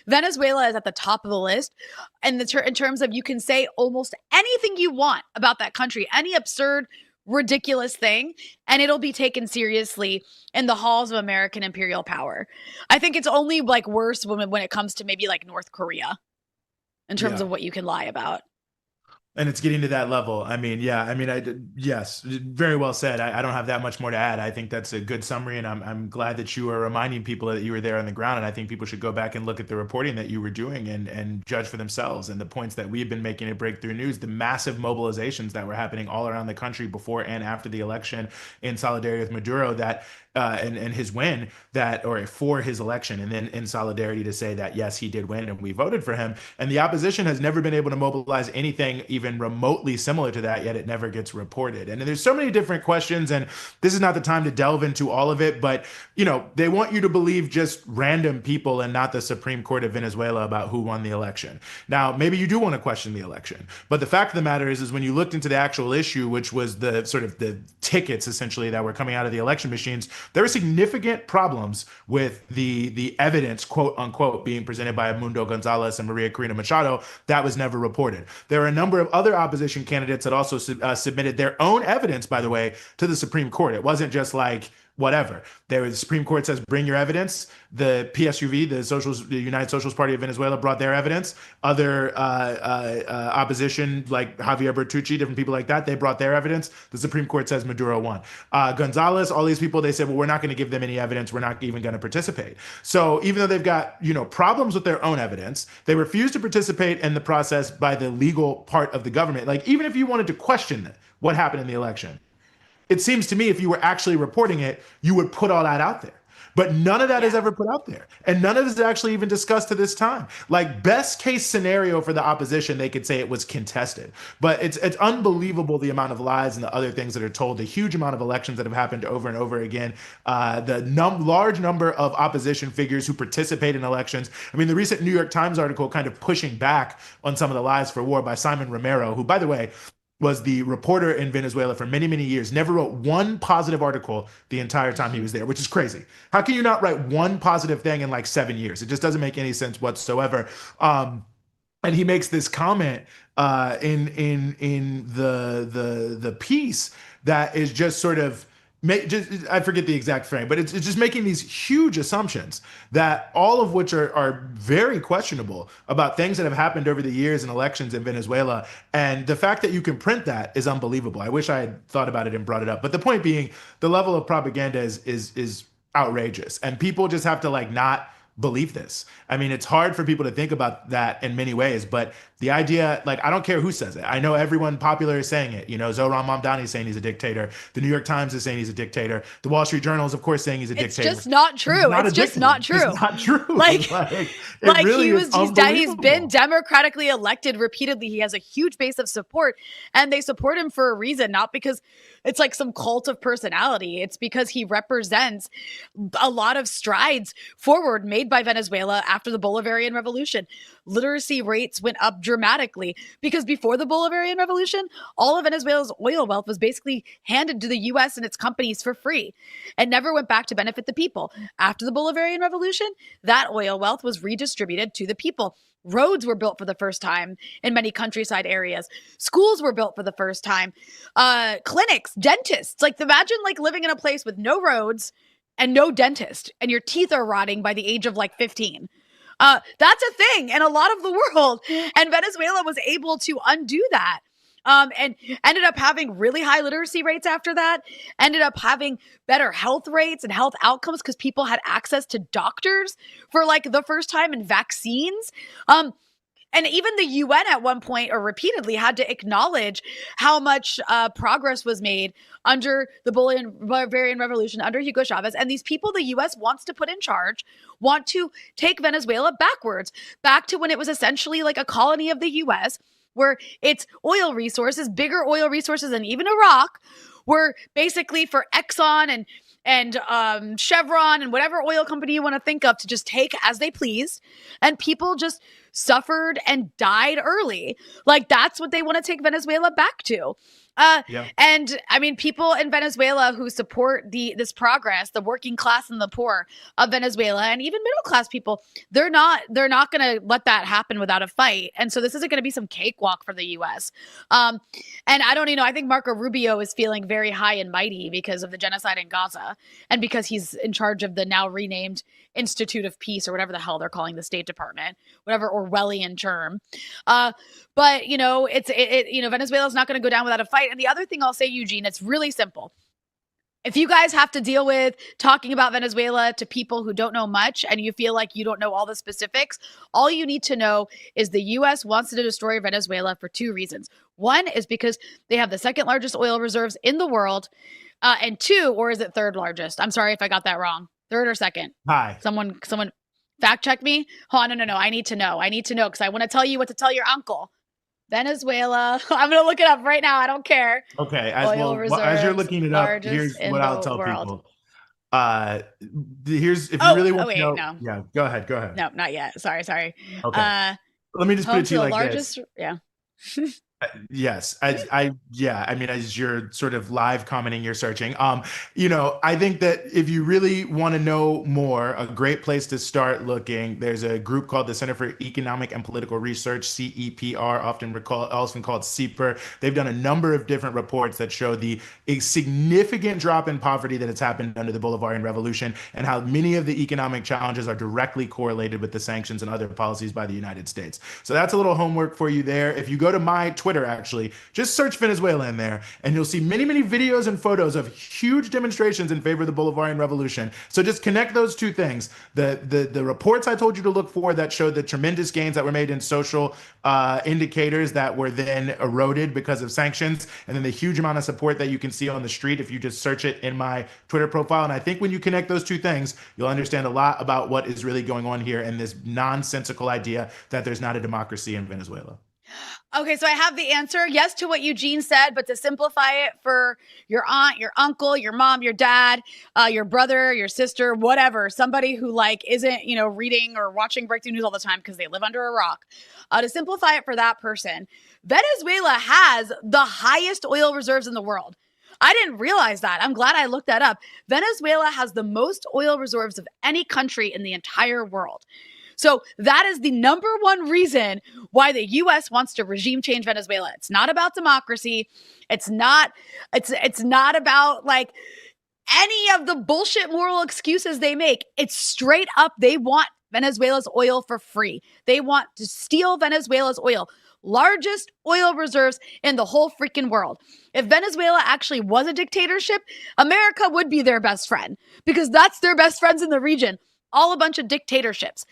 Speaker 2: Venezuela is at the top of the list. And in terms of, you can say almost anything you want about that country, any absurd, ridiculous thing, and it'll be taken seriously in the halls of American imperial power. I think it's only like worse when it comes to maybe like North Korea in terms of what you can lie about.
Speaker 1: And it's getting to that level. I mean, yes, very well said. I don't have that much more to add. I think that's a good summary, and I'm glad that you are reminding people that you were there on the ground. And I think people should go back and look at the reporting that you were doing and judge for themselves. And the points that we've been making at Breakthrough News, the massive mobilizations that were happening all around the country before and after the election in solidarity with Maduro, that and his win, or for his election, and then in solidarity to say that yes, he did win and we voted for him. And the opposition has never been able to mobilize anything even remotely similar to that, yet it never gets reported. And there's so many different questions, and this is not the time to delve into all of it, but they want you to believe just random people and not the Supreme Court of Venezuela about who won the election. Now, maybe you do want to question the election, but the fact of the matter is when you looked into the actual issue, which was the sort of the tickets essentially that were coming out of the election machines, there were significant problems with the evidence, quote unquote, being presented by Mundo Gonzalez and Maria Corina Machado that was never reported. There are a number of other opposition candidates that also submitted their own evidence, by the way, to the Supreme Court. It wasn't just like whatever. The Supreme Court says, bring your evidence. The PSUV, the United Socialist Party of Venezuela, brought their evidence. Other opposition, like Javier Bertucci, different people like that, they brought their evidence. The Supreme Court says Maduro won. Gonzalez, all these people, they said, well, we're not going to give them any evidence. We're not even going to participate. So even though they've got, problems with their own evidence, they refuse to participate in the process by the legal part of the government. Like, even if you wanted to question what happened in the election, it seems to me if you were actually reporting it, you would put all that out there. But none of that is ever put out there. And none of it is actually even discussed to this time. Like, best case scenario for the opposition, they could say it was contested. But it's unbelievable the amount of lies and the other things that are told, the huge amount of elections that have happened over and over again, the large number of opposition figures who participate in elections. I mean, the recent New York Times article kind of pushing back on some of the lies for war by Simon Romero, who, by the way, was the reporter in Venezuela for many, many years, never wrote one positive article the entire time he was there, which is crazy. How can you not write one positive thing in like 7 years? It just doesn't make any sense whatsoever. And he makes this comment in the piece that is just sort of, I forget the exact frame, but it's just making these huge assumptions that all of which are very questionable about things that have happened over the years in elections in Venezuela. And the fact that you can print that is unbelievable. I wish I had thought about it and brought it up. But the point being, the level of propaganda is outrageous, and people just have to not believe this. I mean, it's hard for people to think about that in many ways, but the idea, I don't care who says it. I know everyone popular is saying it. Zohran Mamdani is saying he's a dictator. The New York Times is saying he's a dictator. The Wall Street Journal is, of course, saying he's a dictator.
Speaker 2: It's just not true. It's just not true.
Speaker 1: It's not true.
Speaker 2: He's been democratically elected repeatedly. He has a huge base of support, and they support him for a reason, not because it's like some cult of personality. It's because he represents a lot of strides forward made by Venezuela after the Bolivarian Revolution. Literacy rates went up dramatically because before the Bolivarian Revolution, all of Venezuela's oil wealth was basically handed to the U.S. and its companies for free and never went back to benefit the people. After the Bolivarian Revolution, that oil wealth was redistributed to the people. Roads were built for the first time in many countryside areas. Schools were built for the first time. Clinics, dentists. Imagine living in a place with no roads and no dentist, and your teeth are rotting by the age of 15. That's a thing in a lot of the world. And Venezuela was able to undo that and ended up having really high literacy rates after that, ended up having better health rates and health outcomes because people had access to doctors for like the first time, and vaccines. And even the UN at one point, or repeatedly, had to acknowledge how much progress was made under the Bolivarian Revolution under Hugo Chavez. And these people the US wants to put in charge want to take Venezuela backwards, back to when it was essentially like a colony of the US, where its oil resources, bigger oil resources than even Iraq, were basically for Exxon and Chevron and whatever oil company you want to think of to just take as they pleased. And people just suffered and died early. Like, that's what they want to take Venezuela back to. And I mean, people in Venezuela who support this progress, the working class and the poor of Venezuela, and even middle class people, they're not going to let that happen without a fight. And so this isn't going to be some cakewalk for the U.S. And I don't even know. I think Marco Rubio is feeling very high and mighty because of the genocide in Gaza, and because he's in charge of the now renamed Institute of Peace, or whatever the hell they're calling the State Department, whatever Orwellian term. But you know, Venezuela's not going to go down without a fight. And the other thing I'll say, Eugene, it's really simple. If you guys have to deal with talking about Venezuela to people who don't know much, and you feel like you don't know all the specifics, all you need to know is the U.S. wants to destroy Venezuela for two reasons. One is because they have the second largest oil reserves in the world. And two, or is it third largest? I'm sorry if I got that wrong. Third or second?
Speaker 1: Hi.
Speaker 2: Someone fact check me. Oh, no. I need to know because I want to tell you what to tell your uncle. Venezuela. I'm going to look it up right now. I don't care.
Speaker 1: Okay. As you're looking it up, here's what I'll tell people. If you really want to know. No. Yeah, go ahead.
Speaker 2: No, not yet. Sorry.
Speaker 1: Okay. Let me just put it to you like this.
Speaker 2: Yeah.
Speaker 1: Yes. I mean, as you're sort of live commenting, you're searching. I think that if you really want to know more, a great place to start looking, there's a group called the Center for Economic and Political Research, CEPR, often called CEPR. They've done a number of different reports that show the significant drop in poverty that has happened under the Bolivarian Revolution, and how many of the economic challenges are directly correlated with the sanctions and other policies by the United States. So that's a little homework for you there. If you go to my Twitter, actually, just search Venezuela in there, and you'll see many, many videos and photos of huge demonstrations in favor of the Bolivarian Revolution. So just connect those two things. The reports I told you to look for that showed the tremendous gains that were made in social indicators that were then eroded because of sanctions, and then the huge amount of support that you can see on the street if you just search it in my Twitter profile. And I think when you connect those two things, you'll understand a lot about what is really going on here, and this nonsensical idea that there's not a democracy in Venezuela.
Speaker 2: Okay, so I have the answer, yes, to what Eugene said, but to simplify it for your aunt, your uncle, your mom, your dad, your brother, your sister, whatever, somebody who isn't, reading or watching breakthrough news all the time because they live under a rock. To simplify it for that person, Venezuela has the highest oil reserves in the world. I didn't realize that. I'm glad I looked that up. Venezuela has the most oil reserves of any country in the entire world. So that is the number one reason why the U.S. wants to regime change Venezuela. It's not about democracy. It's not about any of the bullshit moral excuses they make. It's straight up, they want Venezuela's oil for free. They want to steal Venezuela's oil. Largest oil reserves in the whole freaking world. If Venezuela actually was a dictatorship, America would be their best friend, because that's their best friends in the region. All a bunch of dictatorships.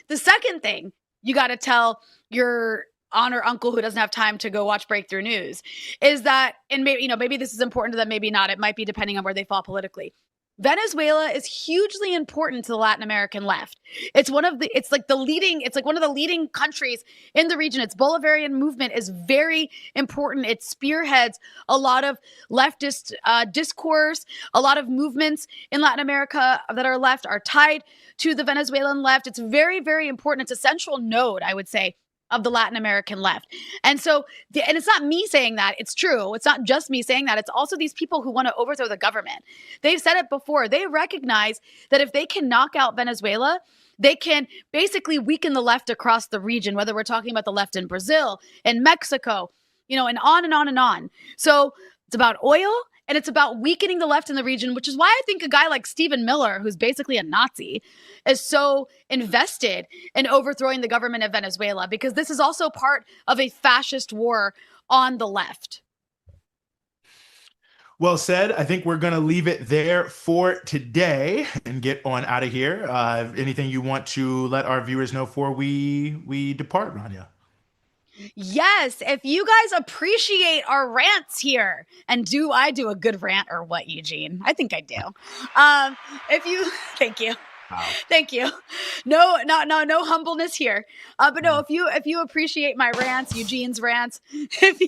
Speaker 2: The second thing you got to tell your aunt or uncle who doesn't have time to go watch Breakthrough News is that, and maybe this is important to them, maybe not. It might be depending on where they fall politically. Venezuela is hugely important to the Latin American left. It's one of the leading countries in the region. Its Bolivarian movement is very important. It spearheads a lot of leftist discourse. A lot of movements in Latin America that are left are tied to the Venezuelan left. It's very, very important. It's a central node, I would say, of the Latin American left. And so, and it's not me saying that, it's true. It's not just me saying that. It's also these people who want to overthrow the government. They've said it before. They recognize that if they can knock out Venezuela, they can basically weaken the left across the region, whether we're talking about the left in Brazil, in Mexico, and on and on and on. So it's about oil, and it's about weakening the left in the region, which is why I think a guy like Stephen Miller, who's basically a Nazi, is so invested in overthrowing the government of Venezuela, because this is also part of a fascist war on the left.
Speaker 1: Well said. I think we're going to leave it there for today and get on out of here. Anything you want to let our viewers know before we depart, Rania?
Speaker 2: Yes, if you guys appreciate our rants here, and do I do a good rant or what, Eugene? I think I do. Thank you. Wow. Thank you. No humbleness here. But no, if you appreciate my rants, Eugene's rants, if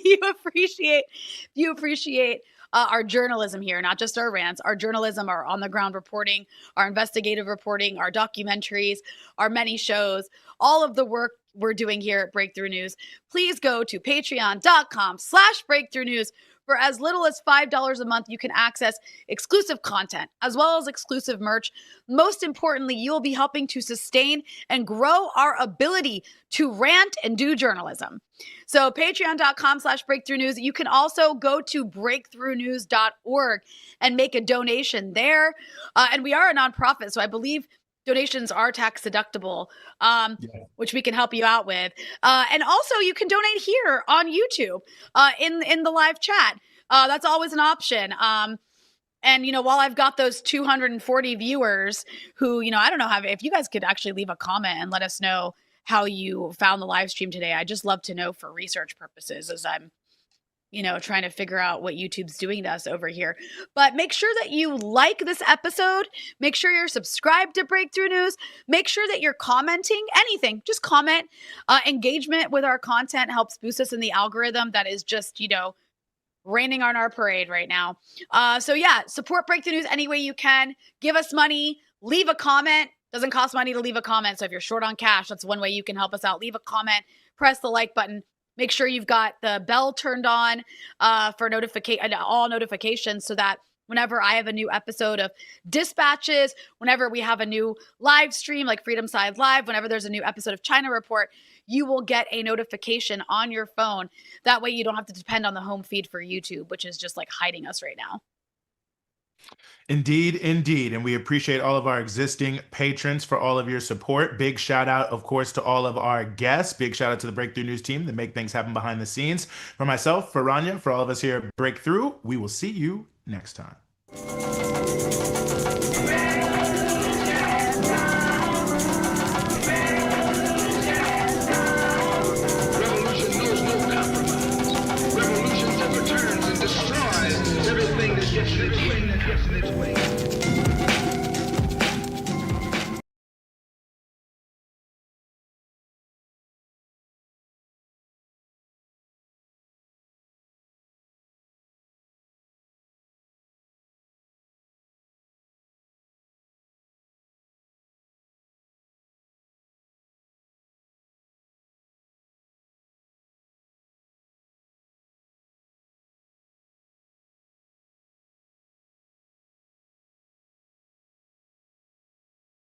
Speaker 2: you appreciate our journalism here, not just our rants, our journalism, our on the ground reporting, our investigative reporting, our documentaries, our many shows, all of the work we're doing here at Breakthrough News, please go to patreon.com/Breakthrough News. For as little as $5 a month, you can access exclusive content as well as exclusive merch. Most importantly, you will be helping to sustain and grow our ability to rant and do journalism. So patreon.com/Breakthrough News. You can also go to breakthroughnews.org and make a donation there. And we are a nonprofit, so I believe donations are tax deductible, which we can help you out with. And also you can donate here on YouTube in the live chat. That's always an option. And, while I've got those 240 viewers who, I don't know if you guys could actually leave a comment and let us know how you found the live stream today. I just love to know for research purposes as I'm trying to figure out what YouTube's doing to us over here. But make sure that you like this episode. Make sure you're subscribed to Breakthrough News. Make sure that you're commenting anything. Just comment. Engagement with our content helps boost us in the algorithm that is just, raining on our parade right now. So yeah, support Breakthrough News any way you can. Give us money. Leave a comment. Doesn't cost money to leave a comment. So if you're short on cash, that's one way you can help us out. Leave a comment. Press the like button. Make sure you've got the bell turned on for all notifications so that whenever I have a new episode of Dispatches, whenever we have a new live stream like Freedom Side Live, whenever there's a new episode of China Report, you will get a notification on your phone. That way you don't have to depend on the home feed for YouTube, which is just like hiding us right now.
Speaker 1: Indeed. And we appreciate all of our existing patrons for all of your support. Big shout out, of course, to all of our guests. Big shout out to the Breakthrough News team that make things happen behind the scenes. For myself, for Rania, for all of us here at Breakthrough, we will see you next time.
Speaker 10: Revolution knows no compromise. Revolution overturns and destroys everything that gets in its way.